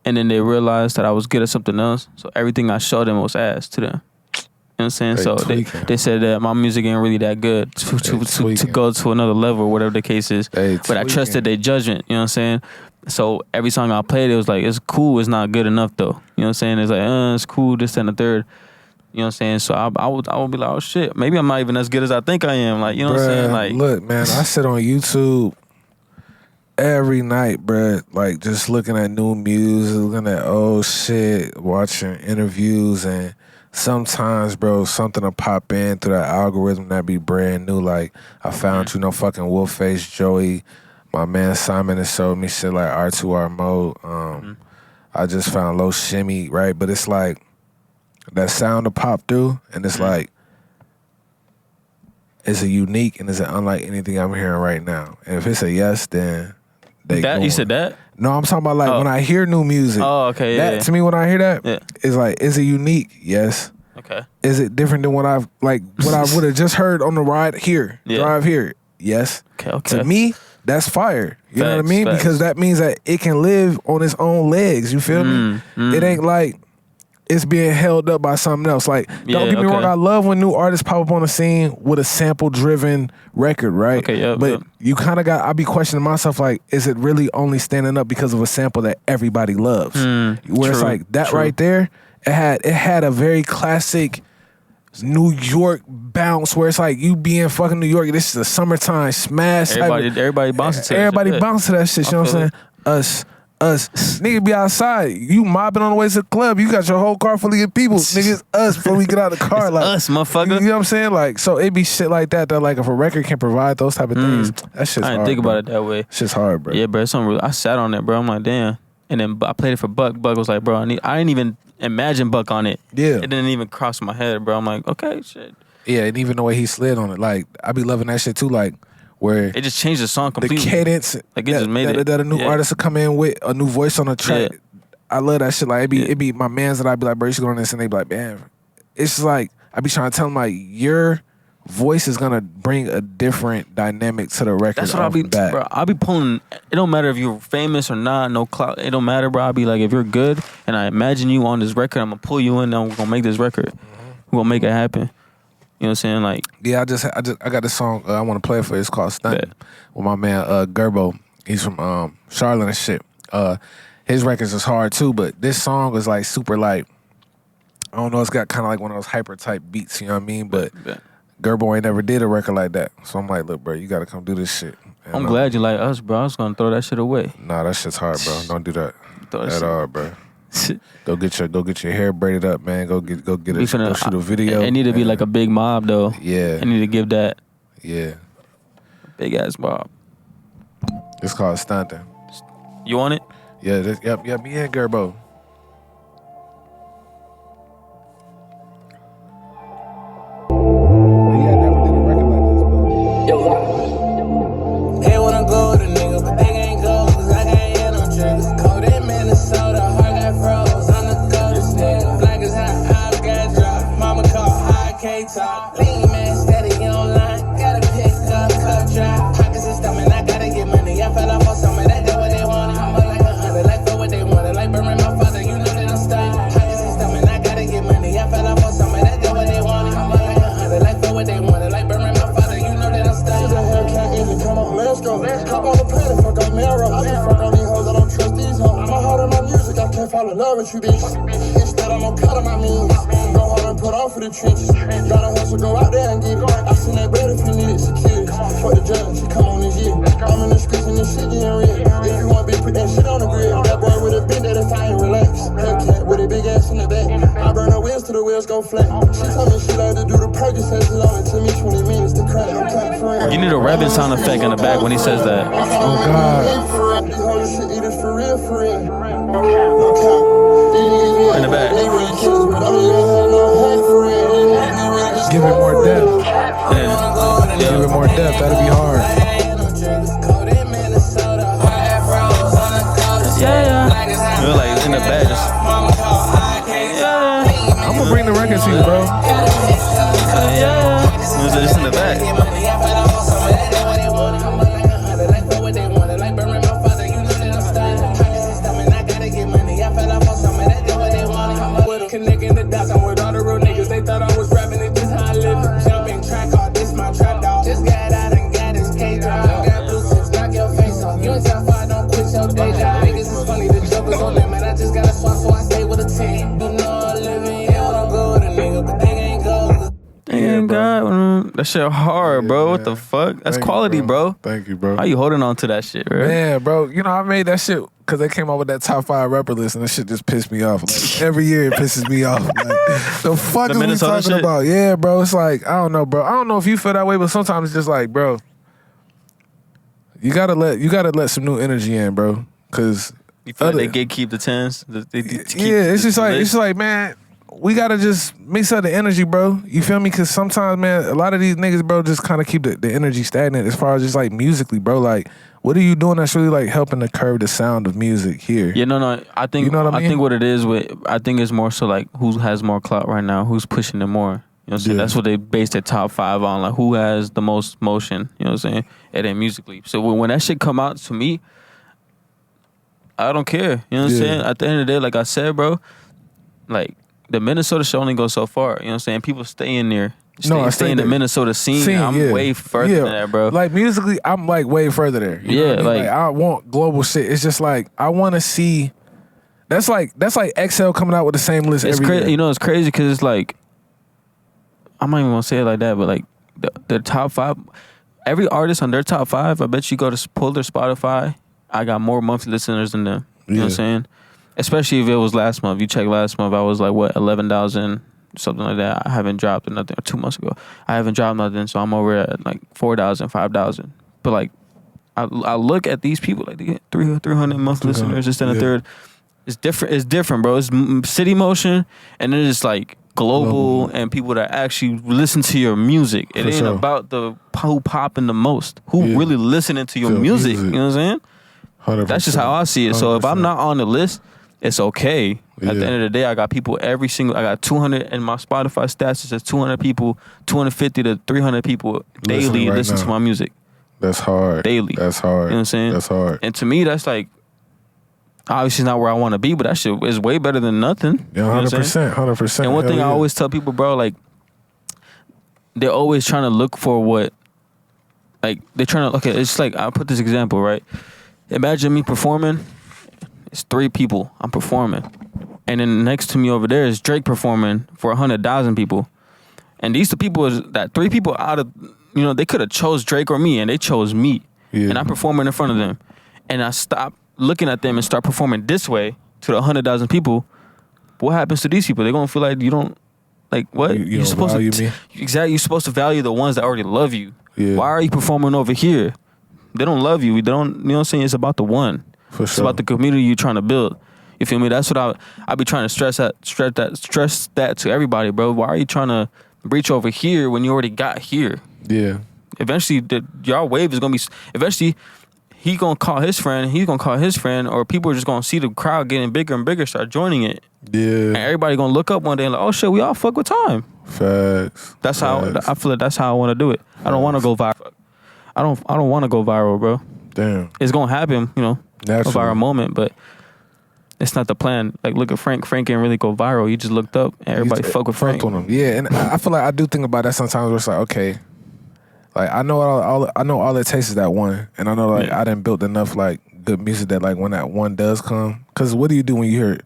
and then they realized that I was good at something else. So everything I showed them was ass to them. You know what I'm saying? So they said that my music ain't really that good to go to another level or whatever the case is. But I trusted their judgment, you know what I'm saying? So every song I played, it was like, it's cool, it's not good enough though. You know what I'm saying? It's like, it's cool, this and the third. You know what I'm saying? So I would be like, oh shit, maybe I'm not even as good as I think I am. Like, you know what I'm saying? Like, look, man, I sit on YouTube every night, bruh, like just looking at new music, looking at old shit, watching interviews, and sometimes, bro, something will pop in through that algorithm that be brand new. Like, I found, fucking Wolfface Joey. My man Simon has showed me shit like R2R Mode. I just found Low Shimmy, right? But it's like, that sound will pop through, and it's like, is it unique and is it unlike anything I'm hearing right now? And if it's a yes, then you said that? No, I'm talking about like when I hear new music. Oh, okay. That to me, when I hear that, it's like, is it unique? Yes. Okay. Is it different than what I would have just heard on the ride here, drive here? Yes. Okay. To me, that's fire. You know what I mean? Facts. Because that means that it can live on its own legs. You feel me? It ain't like it's being held up by something else. Like, don't get me wrong, I love when new artists pop up on the scene with a sample-driven record, right? Okay, yeah. But you kind of I be questioning myself, like, is it really only standing up because of a sample that everybody loves? Where it's like, that right there, it had a very classic New York bounce where it's like, you be in fucking New York, this is a summertime smash. Everybody bouncing to that shit. Everybody bouncing to that shit, you know what I'm saying? Us. Nigga be outside. You mobbing on the way to the club. You got your whole car full of your people. Niggas us before we get out of the car. Like, us, motherfucker. You know what I'm saying? Like, so it be shit like that like, if a record can provide those type of things, that shit's hard. I didn't think about it that way. Shit's hard, bro. Yeah, bro. I sat on it, bro. I'm like, damn. And then I played it for Buck. Buck was like, bro, I didn't even imagine Buck on it. Yeah. It didn't even cross my head, bro. I'm like, okay, shit. Yeah, and even the way he slid on it, like, I be loving that shit too, like, where it just changed the song completely. The cadence, like, it just made it. That a new artist will come in with a new voice on the track. Yeah. I love that shit. Like, it be my mans that I be like, bro, you should go on this, and they be like, man, it's just like, I be trying to tell them, like, your voice is gonna bring a different dynamic to the record. That's what I be, bro. I be pulling. It don't matter if you're famous or not, no clout. It don't matter, bro. I be like, if you're good, and I imagine you on this record, I'm gonna pull you in, and we're gonna make this record. We're gonna make it happen. You know what I'm saying? Like, yeah, I got this song I want to play for you. It's called Stunt with my man Gerbo. He's from Charlotte and shit. His records is hard too, but this song is like super like, I don't know, it's got kind of like one of those hyper type beats, you know what I mean? But Gerbo ain't never did a record like that. So I'm like, look, bro, you got to come do this shit. And I'm glad you like us, bro. I was going to throw that shit away. Nah, that shit's hard, bro. Don't do that at all, bro. Go get your hair braided up, man. Go shoot a video. It need to be like a big mob, though. Yeah. I need to give that. Yeah. Big ass mob. It's called Stunting. You want it? Yeah. Yep. Me and Gerbo. Hey, wanna go with a nigga, but they can't go, cause I can't hear no triggers. Cold in Minnesota, heart got froze. I'm the coldest nigga. Black as hot, eyes got dropped. Mama called high, can't talk. Lean man, steady go. Hop on the plane and fuck on mirror. I be fuck on these hoes, I don't trust these hoes. I'm a heart on my music, I can't fall in love with you, bitch. Instead, I'm gonna cut on my means. Go hard and put on for the trenches. Gotta hustle, go out there and get it. I seen that bread if you need it, security. Fuck the judge, she come on this year. I'm in the streets and this shit getting real. If you want beef, put that shit on the grill. That boy with a big that if I ain't relaxed. Hellcat with a big ass in the back. I burn the wheels till the wheels go flat. She told me she like to do the Percocets. It only took me 20 minutes to crack. I'm tight for real. You need a rapping sound effect in the back when he says that. Oh God. These hoes shit eat it for real, for real. In the back. Give it more depth. Yeah. Give it more depth. That'd be hard. Yeah. You're like in the back. Just, yeah. I'm gonna bring the record to you, bro. Yeah. It's just in the back. Connecting the dots, I'm with all the real niggas. They thought I was rapping, it just how I live. Jumping track hard, this my trap dog. Just got out and got his K drop. Got blue tips, knock your face off. You ain't top 5, don't quit your day job. Niggas is funny, the joke is on them, man. I just got a swap, so I stay with a team. You know I live in hell, don't go with a nigga, but they ain't go. God, that shit hard, bro. What the fuck? That's Thank quality, you, bro. Thank you, bro. How you holding on to that shit, bro? Man, bro, you know I made that shit because they came out with that top 5 rapper list, and that shit just pissed me off. Like every year, it pisses me off. Like, the fuck The is we Minnesota talking shit? about? Yeah, bro. It's like I don't know, bro. I don't know if you feel that way, but sometimes it's just like, bro, you gotta let some new energy in, bro. Cause You feel like they gatekeep the 10s? It's just like, man, we gotta just mix up the energy, bro. You feel me? Cause sometimes, man, a lot of these niggas, bro, just kind of keep the energy stagnant as far as just like musically, bro. Like, what are you doing that's really like helping to curb the sound of music here? Yeah, no. I think You know what I mean? think what it is I think it's more so like who has more clout right now, who's pushing it more. You know what I'm saying? Yeah. That's what they base their top 5 on, like who has the most motion, you know what I'm saying? And then musically. So when that shit come out to me, I don't care. You know what I'm Yeah. saying? At the end of the day, like I said, bro, like the Minnesota show only goes so far. You know what I'm saying? People stay in there. I Stay in the Minnesota scene. I'm yeah. way further than that, bro. Like musically, I'm like way further there. You know what I mean? like I want global shit. It's just like I want to see. That's like XL coming out with the same list it's every crazy. year. You know, it's crazy because it's like I'm not even gonna say it like that, but like the top 5, every artist on their top 5, I bet you go to pull their Spotify. I got more monthly listeners than them. You know what I'm saying? Especially if it was last month. You check last month, I was like, what, 11,000, something like that. I haven't dropped nothing, or 2 months ago. I haven't dropped nothing, so I'm over at like 4,000, 5,000. But like, I look at these people, like they get 300 monthly listeners, just in a third. It's different, bro. It's city motion, and then it's like global and people that actually listen to your music. It ain't about the who popping the most, who really listening to your music. You know what I'm saying? 100%. That's just how I see it. So if I'm not on the list, it's okay. At the end of the day, I got people I got 200 in my Spotify stats. It says 200 people, 250 to 300 people daily listen to my music. That's hard. Daily. That's hard. You know what I'm saying? That's hard. And to me, that's like, obviously not where I want to be, but that shit is way better than nothing. Yeah, 100%. 100%. And one thing I always tell people, bro, like, they're always trying to look for what, like, they're trying to, okay, it's like, I'll put this example, right? Imagine me performing. It's 3 people I'm performing. And then next to me over there is Drake performing for 100,000 people. And these 2 people is that 3 people out of, you know, they could have chose Drake or me, and they chose me. Yeah. And I'm performing in front of them. And I stop looking at them and start performing this way to the 100,000 people. What happens to these people? They're going to feel like you don't, like, what? You don't supposed value me? Exactly. You're supposed to value the ones that already love you. Yeah. Why are you performing over here? They don't love you. They don't, you know what I'm saying? It's about the one. It's about the community you're trying to build. You feel me? That's what I be trying to stress that to everybody, bro. Why are you trying to reach over here when you already got here? Yeah. Eventually, y'all wave is gonna be. Eventually, he gonna call his friend. He's gonna call his friend, or people are just gonna see the crowd getting bigger and bigger, start joining it. Yeah. And everybody gonna look up one day and like, oh shit, we all fuck with time. Facts. That's how I feel like that's how I want to do it. I don't want to go viral. I don't want to go viral, bro. Damn. It's gonna happen, you know, Naturally. a viral moment, but it's not the plan. Like, look at Frank. Frank didn't really go viral. He just looked up and everybody fuck with Frank. On him. Yeah, and I feel like I do think about that sometimes where it's like, okay, Like I know all it takes is that one, and I know like I done built enough like good music that like when that one does come, because what do you do when you hear an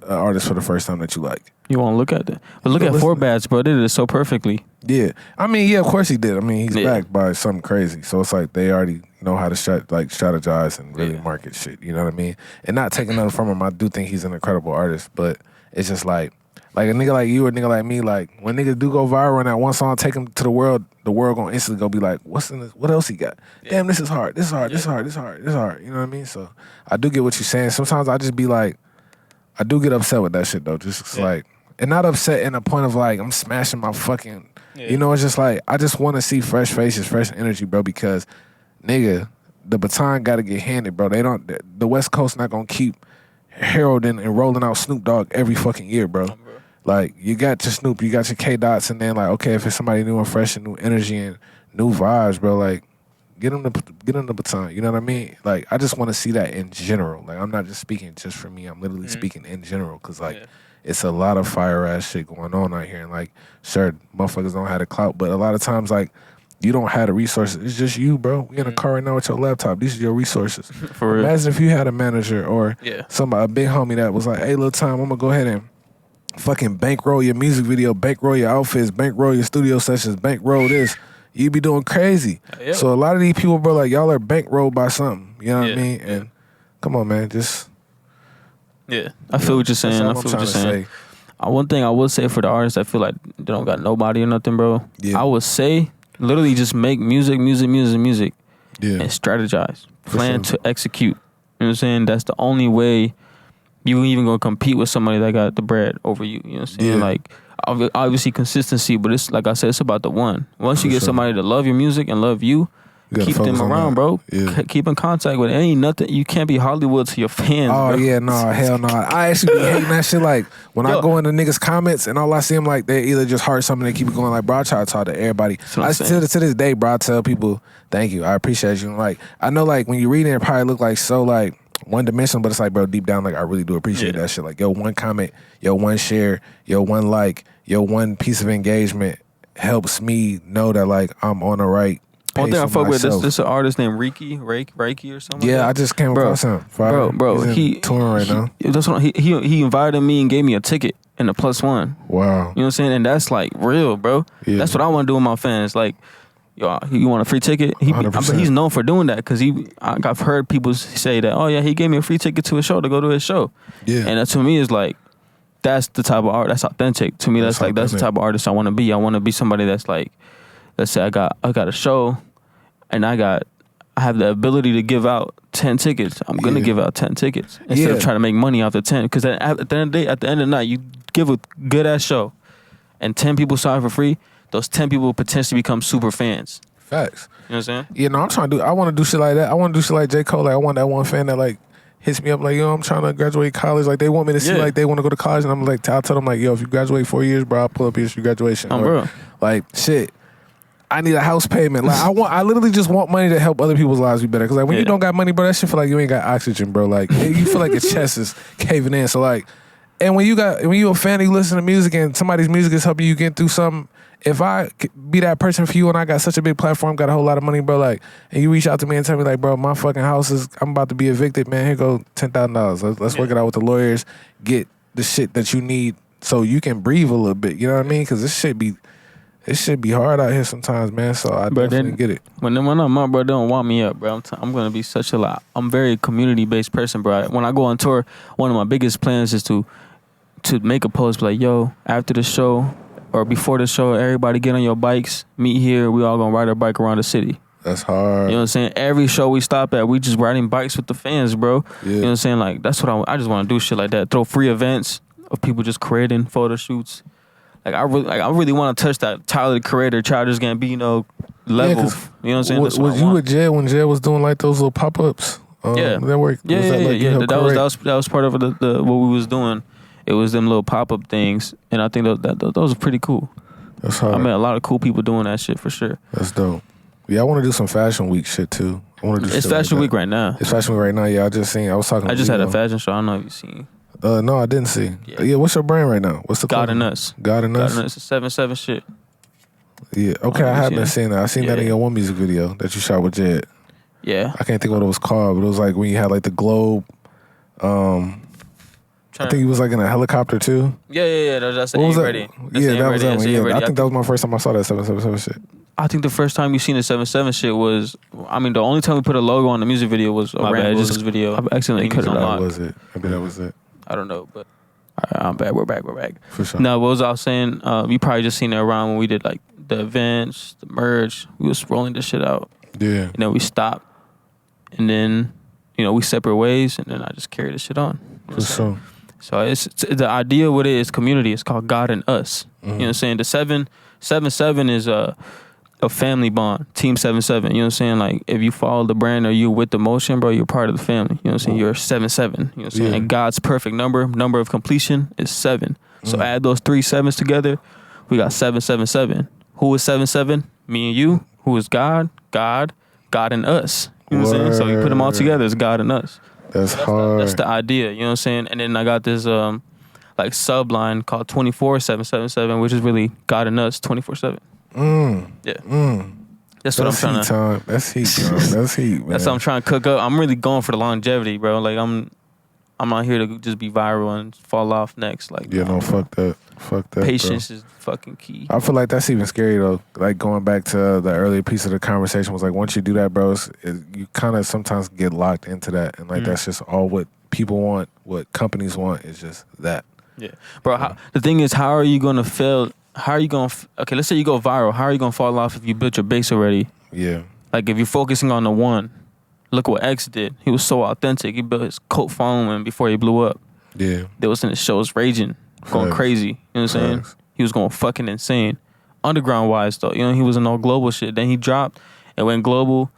artist for the first time that you like? You want to look at that, but look at Four Bats, bro. They did it so perfectly. Yeah, I mean, yeah, of course he did. I mean, he's backed by something crazy, so it's like they already know how to strategize and really market shit. You know what I mean? And not taking nothing from him, I do think he's an incredible artist, but it's just like a nigga like you or a nigga like me, like when niggas do go viral and that one song take him to the world gonna instantly go be like, what's in this? What else he got? Damn, this is hard. This is hard. This is hard. This is hard. This is hard. You know what I mean? So I do get what you're saying. Sometimes I just be like, I do get upset with that shit though. Just like, and not upset in a point of like I'm smashing my fucking. You know, it's just like I just want to see fresh faces, fresh energy, bro. Because nigga, the baton got to get handed, bro. They don't. The West Coast not gonna keep heralding and rolling out Snoop Dogg every fucking year, bro. Like, you got your Snoop, you got your K-Dots, and then, like, okay, if it's somebody new and fresh and new energy and new vibes, bro, like, get them the baton. You know what I mean? Like, I just want to see that in general. Like, I'm not just speaking just for me. I'm literally speaking in general because, like, it's a lot of fire-ass shit going on out here. And, like, sure, motherfuckers don't have the clout, but a lot of times, like, you don't have the resources. It's just you, bro. We in a car right now with your laptop. These are your resources. For real. Imagine if you had a manager or somebody, a big homie that was like, hey, LilTime, I'm going to go ahead and fucking bankroll your music video, bankroll your outfits, bankroll your studio sessions, bankroll this. You be doing crazy. So a lot of these people, bro, like y'all are bankrolled by something. You know what I mean? And come on, man, just I feel what you're saying. I feel what you're saying. One thing I will say for the artists, I feel like they don't got nobody or nothing, bro. I would say literally just make music, and strategize, plan to execute. You know what I'm saying? That's the only way you even gonna compete with somebody that got the bread over you. You know what I'm saying? Like, obviously consistency, but it's like I said, it's about the one. Once you get somebody to love your music and love you, keep them around, bro. Keep in contact with it. Ain't nothing. You can't be Hollywood to your fans. Oh, bro. yeah, no, hell no. I actually be hating that shit. Like, when I go into niggas' comments and all I see them, like, they either just heart something, they keep it going. Like, bro, I try to talk to everybody. To this day, bro, I tell people, thank you. I appreciate you. Like, I know, like, when you read it, it probably look like so, like, one-dimensional, but it's like, bro, deep down, like, I really do appreciate that shit. Like, yo, one comment, yo, one share, yo, one like, yo, one piece of engagement helps me know that, like, I'm on the right pace. One thing I fuck with, myself. this an artist named Reiki or something. Yeah, I just came across him. Bro, he's touring right now. That's what he invited me and gave me a ticket and a +1. Wow. You know what I'm saying? And that's, like, real, bro. Yeah. That's what I want to do with my fans. Like, yo, you want a free ticket? He's known for doing that because I've heard people say that, oh yeah, he gave me a free ticket to a show to go to his show. Yeah. And that to me is like, that's the type of art that's authentic. To me, that's the type of artist I want to be. I want to be somebody that's like, let's say I got a show and I have the ability to give out 10 tickets. I'm gonna give out 10 tickets instead of trying to make money off the 10. Because at the end of the day, at the end of the night, you give a good ass show and 10 people sign for free. Those 10 people potentially become super fans. Facts. You know what I'm saying? Yeah, no, I want to do shit like that. I want to do shit like J. Cole. Like, I want that one fan that, like, hits me up like, yo, I'm trying to graduate college. Like, they want me to see, like, they want to go to college. And I'm like, I'll tell them, like, yo, if you graduate 4 years, bro, I'll pull up your graduation. Bro. Like, shit, I need a house payment. Like, I literally just want money to help other people's lives be better. Because, like, when you don't got money, bro, that shit feel like you ain't got oxygen, bro. Like, you feel like your chest is caving in. So, like, and when you a fan, you listen to music and somebody's music is helping you get through something. If I be that person for you and I got such a big platform, got a whole lot of money, bro, like, and you reach out to me and tell me, like, bro, my fucking house I'm about to be evicted, man, here go $10,000. Let's work it out with the lawyers, get the shit that you need so you can breathe a little bit, you know what I mean? Because this shit be hard out here sometimes, man, so I definitely get it. When I'm up, bro, they don't want me up, bro. I'm going to be such a lot. I'm very community-based person, bro. When I go on tour, one of my biggest plans is to make a post, like, yo, after the show, or before the show, everybody get on your bikes, meet here, we all gonna ride our bike around the city. That's hard. You know what I'm saying? Every show we stop at, we just riding bikes with the fans, bro. Yeah. You know what I'm saying? Like, that's what I just want to do shit like that. Throw free events of people just creating photo shoots. Like, I really want to touch that Tyler the Creator, Childish Gambino level. You know what I'm saying? Was you with Jed when Jed was doing like those little pop-ups? That worked? That was part of the what we was doing. It was them little pop-up things, and I think those are pretty cool. That's hard. I met a lot of cool people doing that shit for sure. That's dope. Yeah, I want to do some Fashion Week shit too. It's Fashion Week right now. It's Fashion Week right now. Yeah, I just had a fashion show. I don't know if you seen. No, I didn't see. Yeah, what's your brand right now? What's the God and Us. God and Us. God and Us. 7/7 shit. Yeah. Okay, I have been seeing that. I seen that in your one music video that you shot with Jed. Yeah. I can't think what it was called, but it was like when you had like the globe. I think he was like in a helicopter too. Yeah. That's the Ain't Ready. That was that one. Yeah, I think that was my first time I saw that 777 shit. I think the first time you seen the 7-7 shit was, I mean, the only time we put a logo on the music video was a Rambo's video. I accidentally cut it off. That was it. Maybe that was it. I don't know, but I'm back. We're back. For sure. No, what was I saying? You probably just seen it around when we did like the events, the merge. We was rolling this shit out. Yeah. And then we stopped, and then we separate ways, and then I just carry this shit on. For sure. So it's the idea with it is community. It's called God and Us. You know what I'm saying? The 7-7 is a family bond. Team 7-7. You know what I'm saying? Like if you follow the brand or you with the motion, bro, you're part of the family. You know what I'm saying? You're 7-7. You know what I'm saying? And God's perfect number of completion is 7. So add those 3 sevens together, we got 7-7-7. Who is 7-7? Me and you. Who is God? God and us. You know what I'm saying? So you put them all together, it's God and us. That's hard. That's the idea, you know what I'm saying? And then I got this like subline called 24-7-7-7, which is really God and us 24/7. Yeah. That's what I'm trying to. That's heat, bro. That's heat, man. That's what I'm trying to cook up. I'm really going for the longevity, bro. Like I'm not here to just be viral and fall off next. Like fuck that. Patience bro. is fucking key. I feel like that's even scary though. Like going back to the earlier piece of the conversation was like once you do that, bro, you kind of sometimes get locked into that, and like that's just all what people want, what companies want is just that. Yeah, bro. The thing is, how are you gonna fail? How are you gonna? Okay, let's say you go viral. How are you gonna fall off if you built your base already? Yeah. Like if you're focusing on the one. Look what X did. He was so authentic. He built his cult following before he blew up. Yeah. They was in his shows raging, going crazy. You know what I'm saying? He was going fucking insane. Underground wise though, he was in all global shit. Then he dropped and went global.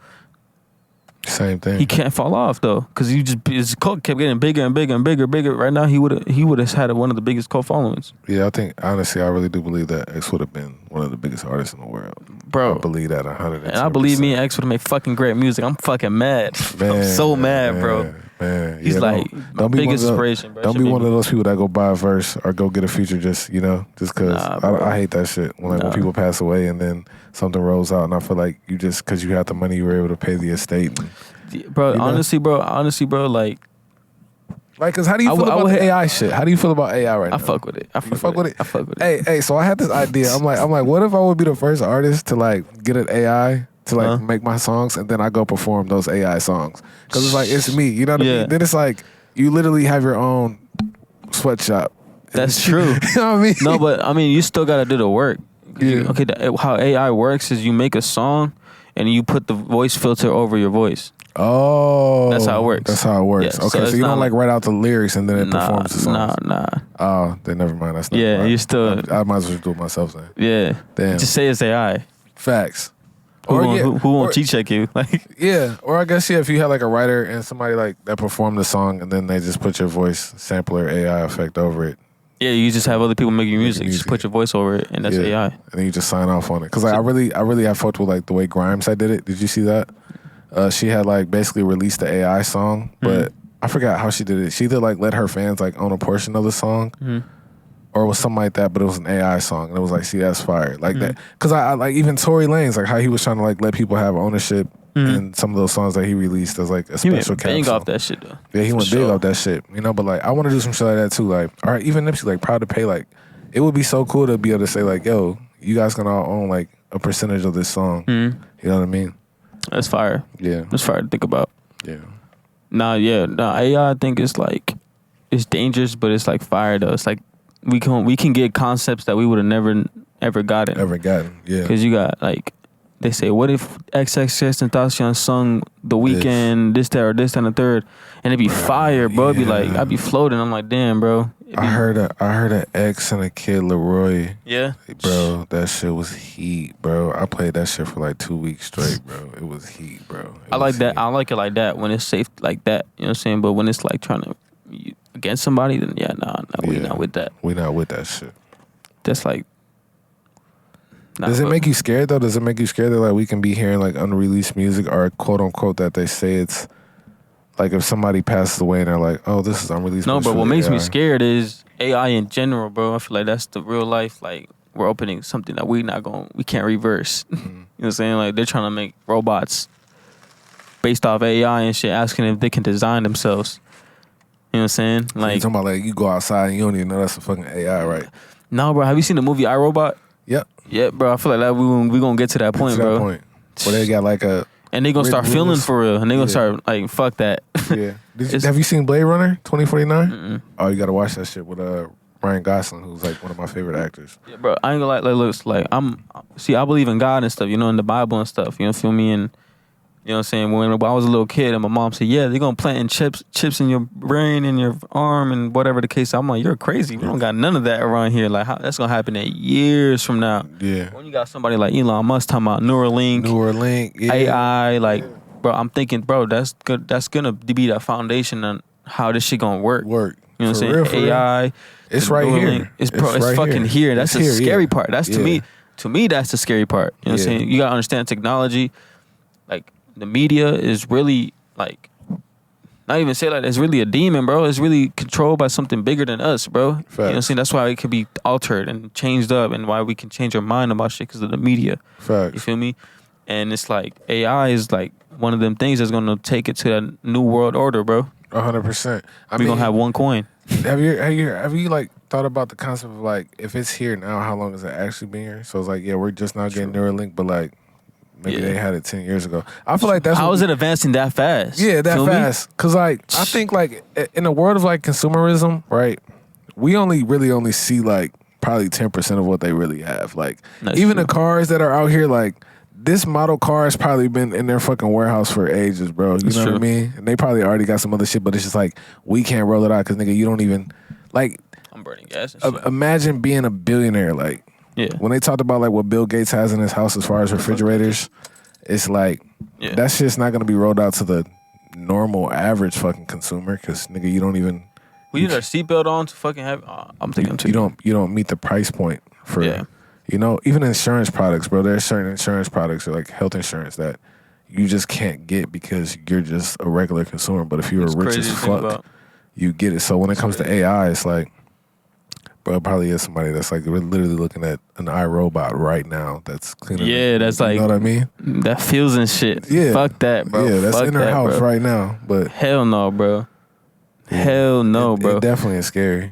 Same thing. He can't fall off though, because his cult kept getting bigger and bigger and bigger. Right now he would have had one of the biggest cult followings. Yeah, I think honestly, I really do believe that X would have been one of the biggest artists in the world, bro. I believe that 100%. And I believe me and X would have made fucking great music. I'm fucking mad. I'm so mad, bro. Man, he's like my biggest inspiration, bro. Don't be one of those people that go buy a verse or go get a feature just because I hate that shit when people pass away and then something rolls out and I feel like you just because you had the money you were able to pay the estate. Bro, honestly, bro, like, cause how do you feel about the AI shit? How do you feel about AI right now? I fuck with it. I fuck with it. Hey, so I had this idea. I'm like, what if I would be the first artist to like get an AI to like make my songs and then I go perform those AI songs? Cause it's like it's me, you know what I mean? Then it's like you literally have your own sweatshop. That's true. You know what I mean? No, but I mean you still gotta do the work. Yeah. Okay, how AI works is you make a song and you put the voice filter over your voice. Oh, that's how it works. Yeah, okay, so you don't like write out the lyrics and then it performs the songs. Nah. Oh, then never mind. That's not. Yeah, you still. I might as well do it myself then. Yeah. Damn. Just say it's AI. Facts. Who won't cheat check you? Like. Yeah, or I guess if you had like a writer and somebody like that performed the song and then they just put your voice sampler AI effect over it. Yeah, you just have other people making music. Just put your voice over it, and that's AI. And then you just sign off on it. Because like, I really have fucked with like the way Grimes had did it. Did you see that? She had like basically released the AI song, but I forgot how she did it. She either like let her fans like own a portion of the song, or it was something like that. But it was an AI song, and it was like, see, that's fire, like that. Because I like even Tory Lanez, like how he was trying to like let people have ownership in some of those songs that he released as like a special capsule. He went bang off that shit though. Yeah, he went big off that shit. But like I want to do some shit like that too. Like, all right, even Nipsey like proud to pay. Like, it would be so cool to be able to say like, yo, you guys can all own like a percentage of this song. You know what I mean? That's fire. Yeah. That's fire to think about. Yeah. AI I think it's like it's dangerous, but it's like fire though. It's like we can get concepts that we would have never ever gotten. Yeah. Because you got like they say, what if XXX and Tentacion sung The Weeknd, this, that, or this, that, and the third, and it'd be fire, bro. It'd be like I'd be floating. I'm like, damn, bro. I heard a X and a Kid Leroy. Yeah. Bro, that shit was heat, bro. I played that shit for like 2 weeks straight, bro. It was heat, bro. I like that. I like it like that when it's safe like that. You know what I'm saying? But when it's like trying to against somebody, then we not with that. We not with that shit. That's like. Does it make you scared though? Does it make you scared that like we can be hearing like unreleased music or quote unquote that they say it's like if somebody passes away and they're like, oh, this is unreleased music? No, but what makes me scared is AI in general, bro. I feel like that's the real life like we're opening something that we can't reverse. You know what I'm saying? Like they're trying to make robots based off AI and shit, asking if they can design themselves. You know what I'm saying? Like you talking about like you go outside and you don't even know that's a fucking AI, right? No, bro. Have you seen the movie iRobot? Yep. Yeah, bro. I feel like that we gonna get to that point, bro. Where they got like a and they gonna start feeling for real, and they gonna start like fuck that. Yeah. Have you seen Blade Runner 2049? Oh, you gotta watch that shit with Ryan Gosling, who's like one of my favorite actors. Yeah, bro. I ain't gonna like looks like I believe in God and stuff, you know, in the Bible and stuff. You know, feel me? And you know what I'm saying? When I was a little kid and my mom said, yeah, they're going to plant chips in your brain and your arm and whatever the case. I'm like, you're crazy. We don't got none of that around here. Like, that's going to happen in years from now. Yeah. When you got somebody like Elon Musk talking about Neuralink, yeah. AI, like, bro, I'm thinking, bro, that's good. That's going to be that foundation on how this shit going to work. You know what I'm saying? AI. It's right here. It's fucking here. That's the scary part. That's to me, that's the scary part. You know what I'm saying? You got to understand technology. Like, the media is really like, not even say like it's really a demon, bro. It's really controlled by something bigger than us, bro. Facts. You know what I'm saying? That's why it could be altered and changed up, and why we can change our mind about shit because of the media. Facts. You feel me? And it's like AI is like one of them things that's gonna take it to that new world order, bro. 100%. We're gonna have one coin. Have you like thought about the concept of like if it's here now, how long has it actually been here? So it's like, yeah, we're just now getting Neuralink, but like. Maybe they had it 10 years ago. I feel like that's how is it advancing that fast? Yeah, that fast. Because like I think like in a world of like consumerism, right? We only see like probably 10% of what they really have. Like that's even true. the cars that are out here, like this model car has probably been in their fucking warehouse for ages, bro. You know what I mean? And they probably already got some other shit, but it's just like we can't roll it out because nigga, you don't even like. I'm burning gas and shit. Imagine being a billionaire, like. Yeah. When they talked about like what Bill Gates has in his house as far as refrigerators, it's like that shit's not gonna be rolled out to the normal average fucking consumer because nigga, you don't even. We need our seatbelt on to fucking have. I'm thinking you don't meet the price point for you know, even insurance products, bro. There's certain insurance products or like health insurance that you just can't get because you're just a regular consumer. But if you're rich as fuck, you get it. So when it comes to AI, it's like. But it probably is somebody that's like we're literally looking at an iRobot right now that's cleaning. Yeah, that's like, you know what I mean? That feels and shit. Yeah. Fuck that, bro. Yeah, that's Fuck in her that, house bro. right now. But hell no, bro. Hell no, bro. It definitely is scary.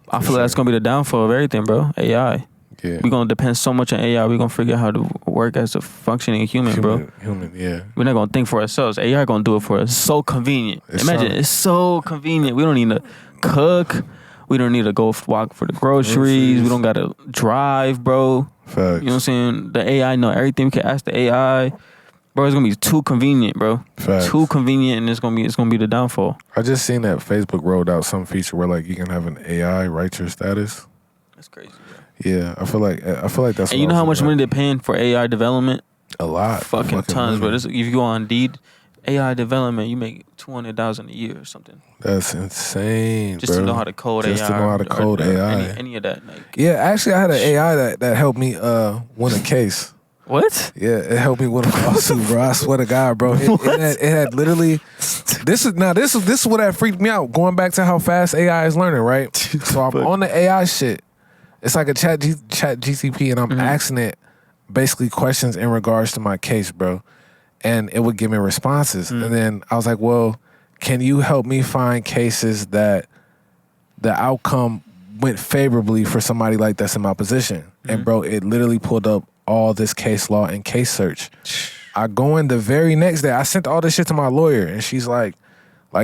I feel like that's gonna be the downfall of everything, bro. AI. Yeah. We're gonna depend so much on AI. We're gonna figure out how to work as a functioning human, bro. Human, yeah. We're not gonna think for ourselves. AI gonna do it for us. It's so convenient. Imagine, it's so convenient. We don't need to cook. We don't need to go walk for the groceries. We don't gotta drive, bro. Facts. You know what I'm saying? The AI know everything. We can ask the AI. Bro, it's gonna be too convenient, bro. Facts. Too convenient, and it's gonna be the downfall. I just seen that Facebook rolled out some feature where like you can have an AI write your status. That's crazy, bro. Yeah, I feel like that's. And you know how much money they're paying for AI development? A lot. Fucking tons, bro. If you go on Indeed, AI development, you make $200,000 a year or something. That's insane, just bro. to know how to code AI. Just to know how to code AI. Any of that. Like. Yeah, actually, I had an AI that helped me win a case. What? Yeah, it helped me win a lawsuit, bro. I swear to God, bro. It had literally. This is what had freaked me out. Going back to how fast AI is learning, right? So I'm on the AI shit. It's like a chat GCP, and I'm asking it basically questions in regards to my case, bro. And it would give me responses. And then I was like, well, can you help me find cases that the outcome went favorably for somebody like that's in my position? And bro, it literally pulled up all this case law and case search. I go in the very next day. I sent all this shit to my lawyer, and she's like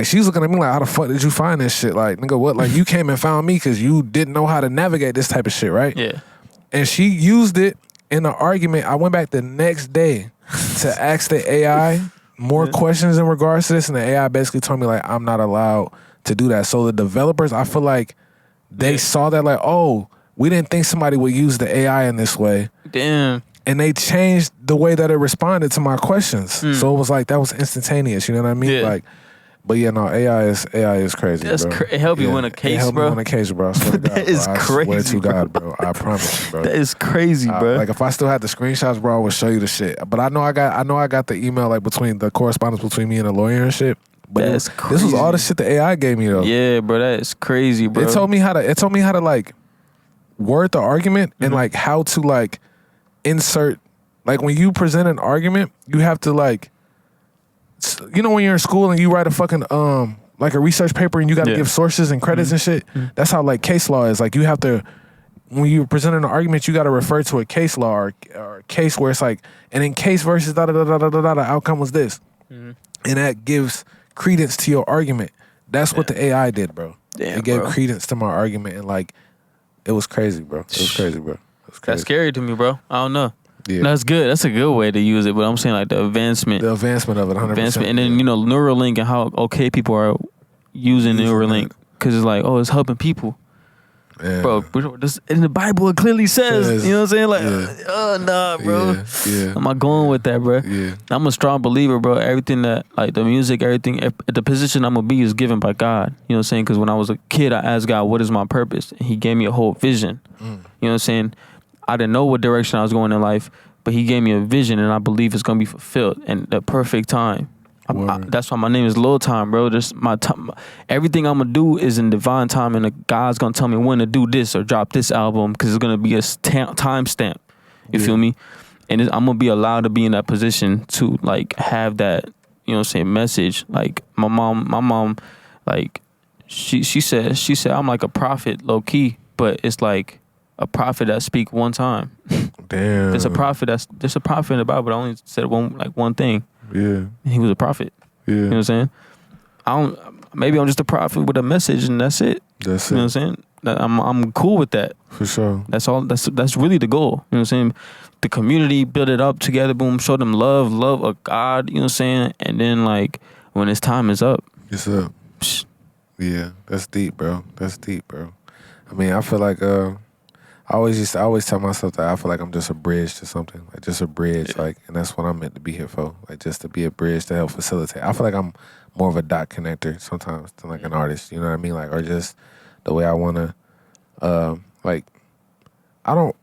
she's looking at me like, how the fuck did you find this shit? Like, nigga, what? Like, you came and found me because you didn't know how to navigate this type of shit, right? Yeah. And she used it in an argument. I went back the next day to ask the AI more questions in regards to this, and the AI basically told me like I'm not allowed to do that. So the developers, I feel like they saw that like, oh, we didn't think somebody would use the AI in this way. Damn. And they changed the way that it responded to my questions. So it was like that was instantaneous. You know what I mean? Yeah. Like, but yeah, no, AI is crazy. That's bro. It helped you win a case, it helped bro. me win a case, bro. I swear to God, That is bro. crazy, I swear to God, bro. I promise you, bro. That is crazy, bro. Like if I still had the screenshots, bro, I would show you the shit. But I know I got the email like between the correspondence between me and the lawyer and shit. But That's this was all the shit the AI gave me though. Yeah, bro, that is crazy, bro. It told me how to like word the argument and like how to like insert, like when you present an argument, you have to like, you know, when you're in school and you write a fucking like a research paper and you got to give sources and credits and shit. That's how like case law is. Like you have to, when you present an argument, you got to refer to a case law or a case where it's like, and in case versus da da da da da da, the outcome was this, and that gives credence to your argument. That's what the AI did, bro. It gave credence to my argument, and like, it was crazy, bro. It was crazy, bro. It was crazy. That's scary to me, bro. I don't know. Yeah. That's good. That's a good way to use it. But I'm saying like the advancement of it, 100%. Advancement, and then you know Neuralink and how okay people are using Neuralink because it's like, oh, it's helping people. Yeah. Bro, this, in the Bible it clearly says, you know what I'm saying? Like, nah, bro. Yeah. I'm not going with that, bro. Yeah. I'm a strong believer, bro. Everything that, like the music, everything, the position I'm gonna be is given by God. You know what I'm saying? Because when I was a kid, I asked God, what is my purpose? And He gave me a whole vision. You know what I'm saying? I didn't know what direction I was going in life, but He gave me a vision, and I believe it's gonna be fulfilled in the perfect time. That's why my name is LilTime, bro. Just my time, everything I'm gonna do is in divine time, and God's gonna tell me when to do this or drop this album because it's gonna be a time stamp. You feel me? And I'm gonna be allowed to be in that position to like have that, you know what I'm saying, message. Like my mom, like she said I'm like a prophet, low key, but it's like a prophet that speak one time. Damn. There's a prophet in the Bible that only said one thing. Yeah. He was a prophet. Yeah. You know what I'm saying? Maybe I'm just a prophet with a message and that's it. That's you know what I'm saying? I'm cool with that. For sure. That's all. That's really the goal. You know what I'm saying? The community, build it up together, boom, show them love of God, you know what I'm saying? And then like when its time is up. It's up. Psh. Yeah. That's deep, bro. That's deep, bro. I mean, I feel like I always tell myself that I feel like I'm just a bridge to something, like just a bridge, like, and that's what I'm meant to be here for, like just to be a bridge to help facilitate. I feel like I'm more of a dot connector sometimes than like an artist, you know what I mean, like, or just the way I want to, like, I don't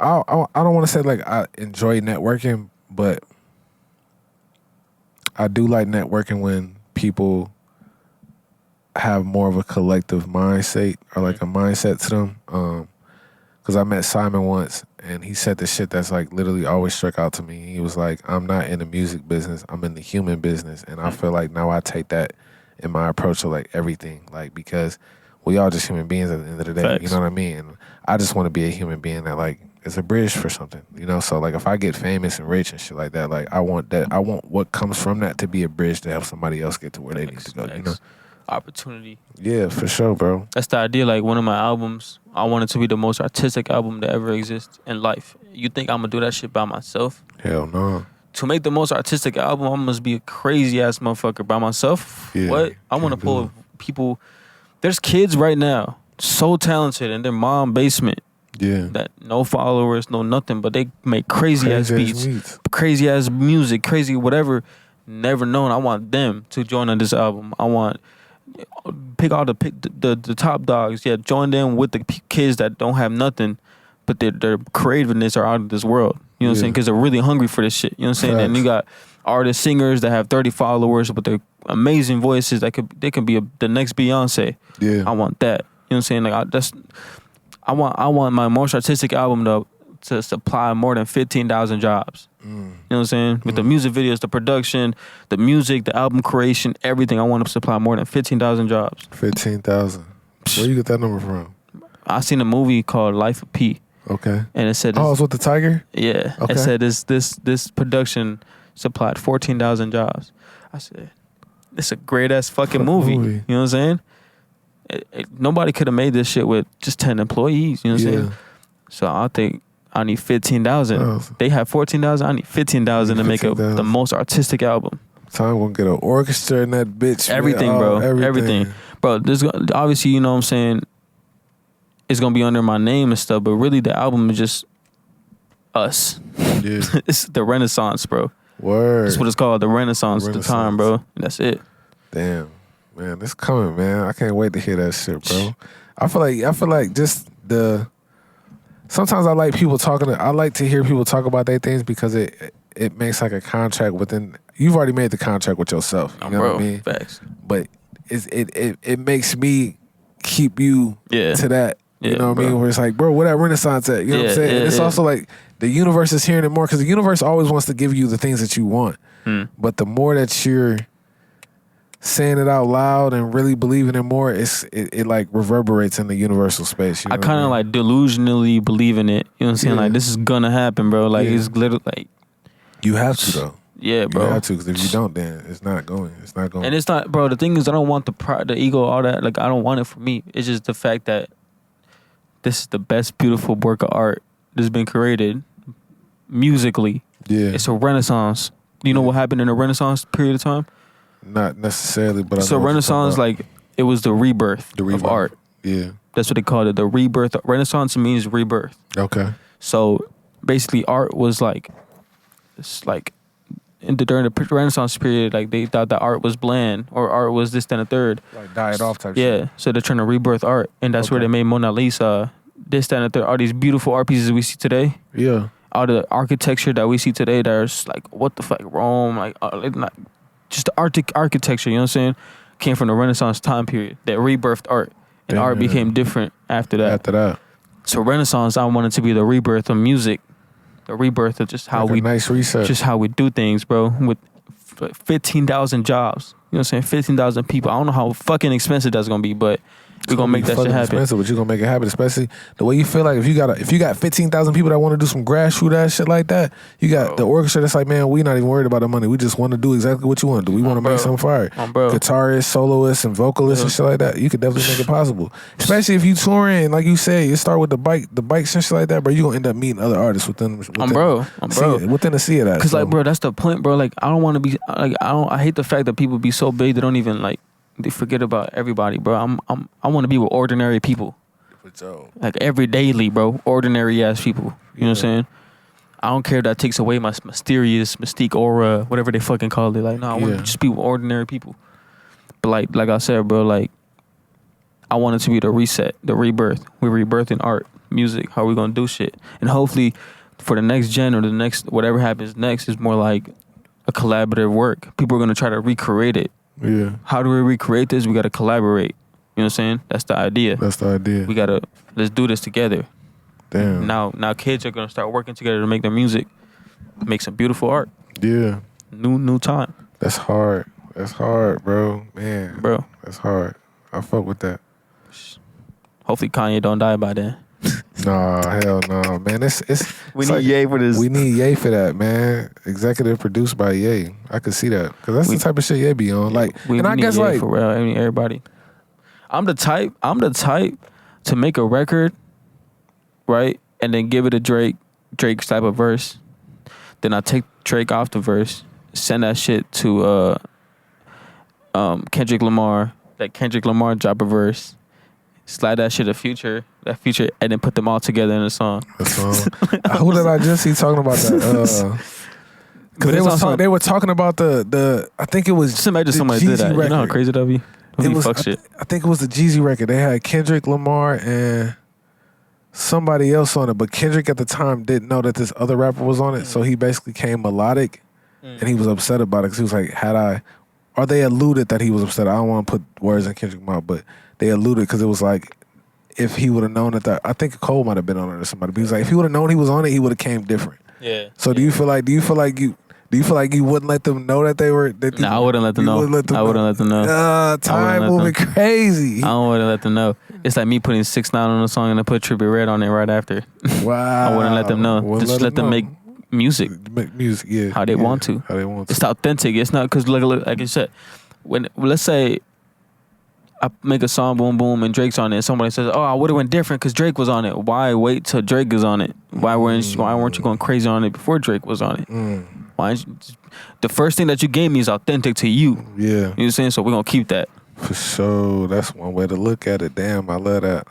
want to say like I enjoy networking, but I do like networking when people have more of a collective mindset or like a mindset to them. Because I met Simon once, and he said the shit that's like literally always struck out to me. He was like, I'm not in the music business, I'm in the human business. And I feel like now I take that in my approach to like everything, like, because we all just human beings at the end of the day. Facts. You know what I mean? And I just want to be a human being that like is a bridge for something, you know? So like if I get famous and rich and shit like that, like I want what comes from that to be a bridge to help somebody else get to where they need to go, you know? Opportunity. Yeah, for sure, bro. That's the idea. Like one of my albums, I want it to be the most artistic album that ever exists in life. You think I'm gonna do that shit by myself? Hell no. To make the most artistic album, I must be a crazy ass motherfucker by myself. Yeah, what? I want to pull people. There's kids right now, so talented in their mom basement. Yeah. That no followers, no nothing, but they make crazy ass beats, crazy ass music, crazy whatever. Never known. I want them to join on this album. I want pick the top dogs. Yeah, join them with the kids that don't have nothing, but their creativeness are out of this world. You know what I'm saying? Because they're really hungry for this shit. You know what I'm saying? Facts. And you got artists, singers that have 30 followers, but they're amazing voices. They can be the next Beyonce. Yeah, I want that. You know what I'm saying? Like I want my most artistic album to supply more than 15,000 jobs. You know what I'm saying? With the music videos, the production, the music, the album creation, everything. I want to supply more than 15,000 jobs. 15,000. Where you get that number from? I seen a movie called Life of P. Okay. And it said, it's with the tiger? Yeah. Okay. It said this production supplied 14,000 jobs. I said, it's a great ass fucking movie. You know what I'm saying? Nobody could have made this shit with just 10 employees. You know what I'm saying? So I think I need 15,000. They have 14,000. I need 15,000 to make the most artistic album. Time gonna get an orchestra in that bitch. Everything, bro. Everything. Bro, this obviously, you know what I'm saying, it's gonna be under my name and stuff, but really the album is just us. Yeah. It's the Renaissance, bro. Word. That's what it's called, the Renaissance. The time, bro. And that's it. Damn. Man, it's coming, man. I can't wait to hear that shit, bro. I feel like just sometimes I like people I like to hear people talk about their things because it makes like a contract within. You've already made the contract with yourself. You know what I mean? Facts. But it makes me keep you to that You know what I mean? Where it's like, bro, where that Renaissance at? You know what I'm saying? And it's also like the universe is hearing it more because the universe always wants to give you the things that you want. But the more that you're saying it out loud and really believing it more, it like reverberates in the universal space. You know I kind of like delusionally believe in it. You know what I'm saying? Like, this is gonna happen, bro. Like, it's literally like. You have to, though. Yeah, bro. You have to, because if you don't, then it's not going. It's not going. And it's not, bro. The thing is, I don't want the pride, the ego, all that. Like, I don't want it for me. It's just the fact that this is the best, beautiful work of art that's been created musically. Yeah. It's a renaissance. You know what happened in the Renaissance period of time? Not necessarily, but so Renaissance, like, it was the rebirth of art. Yeah. That's what they called it. The rebirth. Renaissance means rebirth. Okay. So basically, art was like, it's like, during the Renaissance period, like, they thought that art was bland or art was this, then a third. Like died off type shit. Yeah. So they're trying to rebirth art. And that's where they made Mona Lisa, this, then a third. All these beautiful art pieces we see today. Yeah. All the architecture that we see today, there's like, what the fuck, Rome, like just the architecture, you know what I'm saying? Came from the Renaissance time period that rebirthed art. And art became different after that. So Renaissance, I wanted to be the rebirth of music. The rebirth of just how nice reset. Just how we do things, bro. With 15,000 jobs, you know what I'm saying? 15,000 people. I don't know how fucking expensive that's gonna be, but we're gonna make that shit happen. Expensive, but you're gonna make it happen, especially the way you feel like if you got 15,000 people that want to do some grassroots ass shit like that. You got the orchestra that's like, man, we not even worried about the money. We just want to do exactly what you want to do. We want to make something fire. Guitarists, soloists, and vocalists and shit like that. You could definitely make it possible. Especially if you touring, like you say, you start with the bikes and shit like that, bro. You gonna end up meeting other artists within within the sea of that. Because like, bro, that's the point, bro. Like, I don't want to be like, I hate the fact that people be so big they don't even like. They forget about everybody, bro. I want to be with ordinary people, like every daily, bro. Ordinary ass people. You know what I'm saying? I don't care if that takes away my mysterious mystique aura, whatever they fucking call it. Like, no, I want to just be with ordinary people. But like I said, bro, like I want it to be the reset, the rebirth. We're rebirthing art, music. How we gonna do shit? And hopefully, for the next gen or the next whatever happens next is more like a collaborative work. People are gonna try to recreate it. Yeah. How do we recreate this? We got to collaborate. You know what I'm saying? That's the idea. We got to, let's do this together. Damn. Now kids are going to start working together to make their music, make some beautiful art. Yeah. New time. That's hard. That's hard, bro. Man. Bro. That's hard. I fuck with that. Hopefully Kanye don't die by then. Nah, hell no, man. We need Ye for this. We need Ye for that, man. Executive produced by Ye. I could see that because that's the type of shit Ye be on. Like, and I guess like for real, I mean everybody. I'm the type to make a record, right, and then give it to Drake's type of verse. Then I take Drake off the verse, send that shit to Kendrick Lamar. Let Kendrick Lamar drop a verse. Slide that shit to Future, and then put them all together in a song. Who did I just see talking about that? Because they were talking about the I think it was somebody did that. Record. You know how crazy that be? I think it was the Jeezy record. They had Kendrick Lamar and somebody else on it, but Kendrick at the time didn't know that this other rapper was on it, so he basically came melodic, and he was upset about it because he was like, or they alluded that he was upset. I don't want to put words in Kendrick's mouth, but they alluded because it was like, if he would have known that, I think Cole might have been on it or somebody. But he was like, if he would have known he was on it, he would have came different. Yeah. So do you feel like you wouldn't let them know that they were? No, I wouldn't let them know. I wouldn't let them know. Time moving crazy. I wouldn't let them know. It's like me putting 6ix9ine on a song and I put Trippie Redd on it right after. Wow. I wouldn't let them know. Just let them make music. Make music, yeah. How they want to. It's authentic. It's not because like you said, let's say I make a song, boom, boom, and Drake's on it, and somebody says, oh, I would have went different because Drake was on it. Why wait till Drake is on it? Why weren't you going crazy on it before Drake was on it? Why? The first thing that you gave me is authentic to you. Yeah. You know what I'm saying? So we're going to keep that. For sure. That's one way to look at it. Damn, I love that.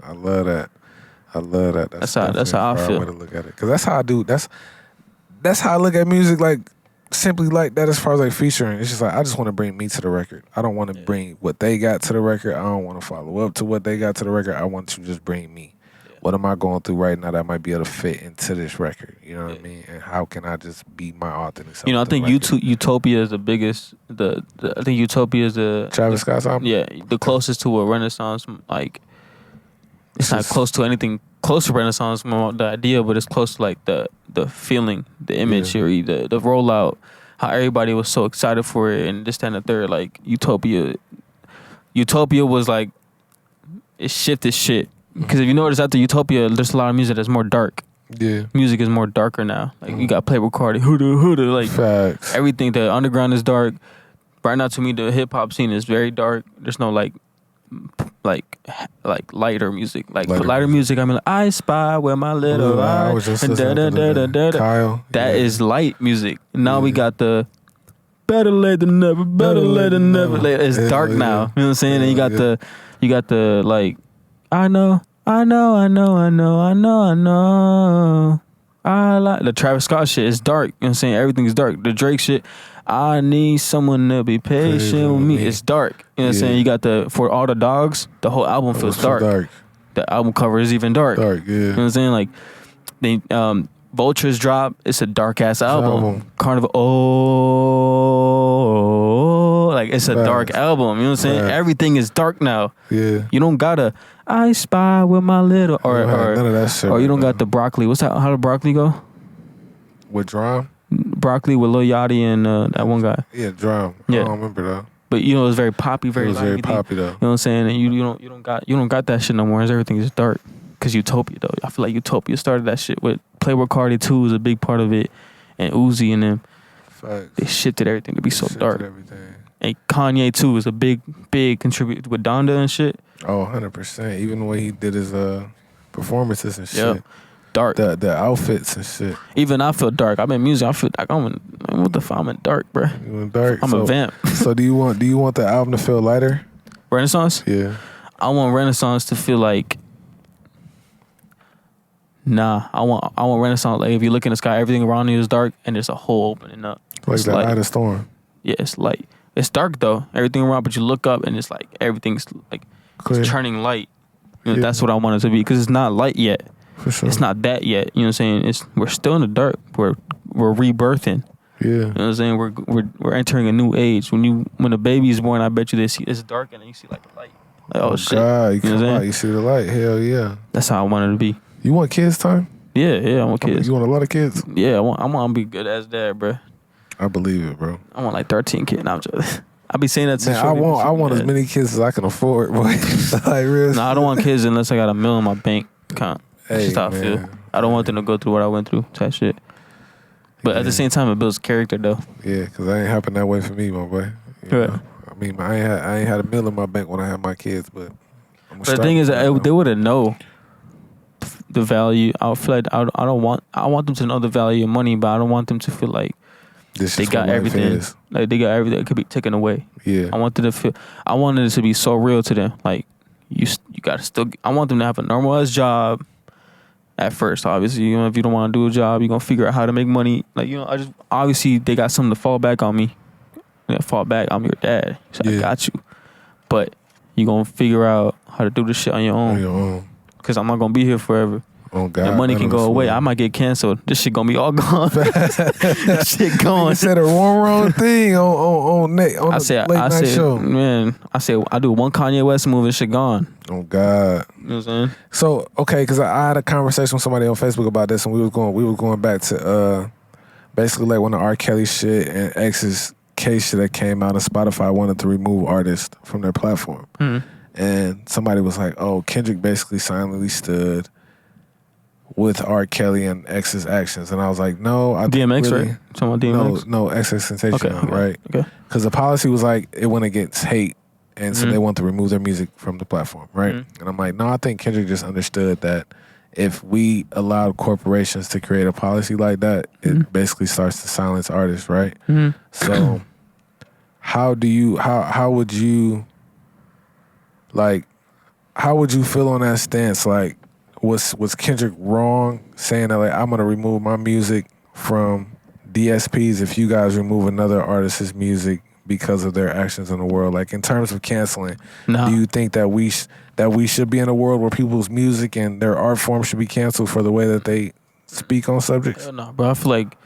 That's how I feel. Way to look at it. Because that's how I do. That's how I look at music, like, simply like that as far as like featuring. It's just like, I just want to bring me to the record. I don't want to bring what they got to the record. I don't want to follow up to what they got to the record. I want to just bring me. Yeah. What am I going through right now that might be able to fit into this record? You know what I mean? And how can I just be my authentic self? You know, I think Utopia is the biggest. I think Utopia is the Travis Scott's album. Yeah, the closest to a Renaissance, like it's not close to anything close to Renaissance, the idea, but it's close to like the feeling, the imagery, the rollout, how everybody was so excited for it, and this, that, and the third. Like Utopia was like, it shifted shit. Because if you notice, after Utopia, there's a lot of music that's more dark. Yeah. Music is more darker now. Like you got Playboy Cardi, Huda, like facts. Everything. The underground is dark. Right now, to me, the hip hop scene is very dark. There's no like lighter music. Like lighter music. I mean, like, I spy where my little eye. I was just and listening to Kyle. That is light music. Now we got the better late than never. Better late than never. Like, it's dark now. You know what I'm saying? And you got the like, I know. I like the Travis Scott shit. It's dark. You know what I'm saying? Everything's dark. The Drake shit. I need someone to be patient with me. It's dark. You know what I'm saying? You got For All the Dogs, the whole album feels dark. The album cover is even dark. You know what I'm saying? Like, they Vultures drop. It's a dark ass album. Carnival. Like it's a dark album. You know what I'm saying? Everything is dark now. Yeah. You don't gotta. I spy with my little or none of that shit. Or you don't got the broccoli. What's that? How did broccoli go? With Drum? Broccoli with Lil Yachty and that one guy. Yeah, Drum. Yeah. I don't remember though. But you know it's very poppy, It was very poppy though. You know what I'm saying? And you don't got that shit no more. Everything is dark. Cause Utopia though, I feel like Utopia started that shit with Playboy Cardi 2 was a big part of it, and Uzi and them. Facts. They shifted everything to be so dark. Everything. And Kanye too was a big contributor with Donda and shit. Oh, 100%. Even the way he did his performances and shit. Yeah. Dark. The outfits and shit. Even I feel dark. I'm in music. I feel like I'm in dark, bro. You in dark? I'm a vamp. So do you want the album to feel lighter? Renaissance? Yeah. I want Renaissance to feel like. Nah, I want Renaissance. Like if you look in the sky, everything around you is dark, and there's a hole opening up. Like it's the Eye of the Storm. Yeah, it's light. It's dark though. Everything around, but you look up and it's like everything's like it's turning light. You know, that's what I want it to be because it's not light yet. For sure. It's not that yet. You know what I'm saying? We're still in the dark. We're rebirthing. Yeah. You know what I'm saying? We're entering a new age. When a baby is born, I bet you they see it's dark and then you see like the light. Like, oh shit. God, you come out, you see the light. Hell yeah. That's how I want it to be. You want kids time? Yeah, I want kids. You want a lot of kids? Yeah, I want to be good as dad, bro. I believe it, bro. I want like 13 kids. No, I'm just. I be saying that to I want as many kids as I can afford, boy. Like, real. No, I don't want kids unless I got $1 million in my bank account. Hey, that's how I feel. I don't want them to go through what I went through, type shit. But at the same time, it builds character, though. Yeah, because that ain't happened that way for me, my boy. You know? I mean, I ain't had $1 million in my bank when I had my kids, but. The thing is, they wouldn't know the value. I feel like I want them to know the value of money, but I don't want them to feel like they got everything. Like they got everything that could be taken away. Yeah. I wanted it to be so real to them. Like you gotta still. I want them to have a normal ass job. At first, obviously, you know, if you don't want to do a job, you're gonna figure out how to make money. Like, you know, obviously they got something to fall back on me. Fall back. I'm your dad, so I got you. But you gonna figure out how to do this shit on your own. Cause I'm not gonna be here forever. Oh God, and money can go away. I might get canceled. This shit gonna be all gone. This shit gone. You said a wrong thing on late night show. Man, I do one Kanye West move and shit gone. Oh God. You know what I'm saying? So okay, cause I had a conversation with somebody on Facebook about this, and we were going back to basically like when the R. Kelly shit and X's case shit that came out, and Spotify wanted to remove artists from their platform. Mm-hmm. And somebody was like, "Oh, Kendrick basically silently stood with R. Kelly and X's actions," and I was like, "No, I DMX, really, right? Talking about DMX? No, XXXTentacion, right? Okay, because the policy was like it went against hate, and so they want to remove their music from the platform, right?" And I'm like, "No, I think Kendrick just understood that if we allowed corporations to create a policy like that, it basically starts to silence artists, right?" So, how would you feel on that stance? Like, was Kendrick wrong saying that like I'm gonna remove my music from DSPs if you guys remove another artist's music because of their actions in the world? Like in terms of canceling, do you think that we should be in a world where people's music and their art form should be canceled for the way that they speak on subjects? No, bro. I feel like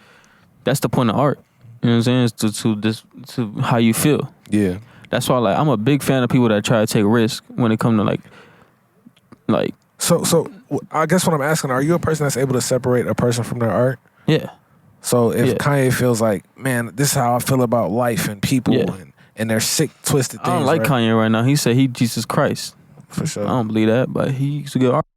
that's the point of art. You know what I'm saying? It's to how you feel. Yeah. That's why like I'm a big fan of people that try to take risks when it comes to like. So I guess what I'm asking, are you a person that's able to separate a person from their art? Yeah. So if Kanye feels like, man, this is how I feel about life and people and their sick, twisted things. I don't like Kanye right now. He said he Jesus Christ. For sure. I don't believe that, but he's a good artist.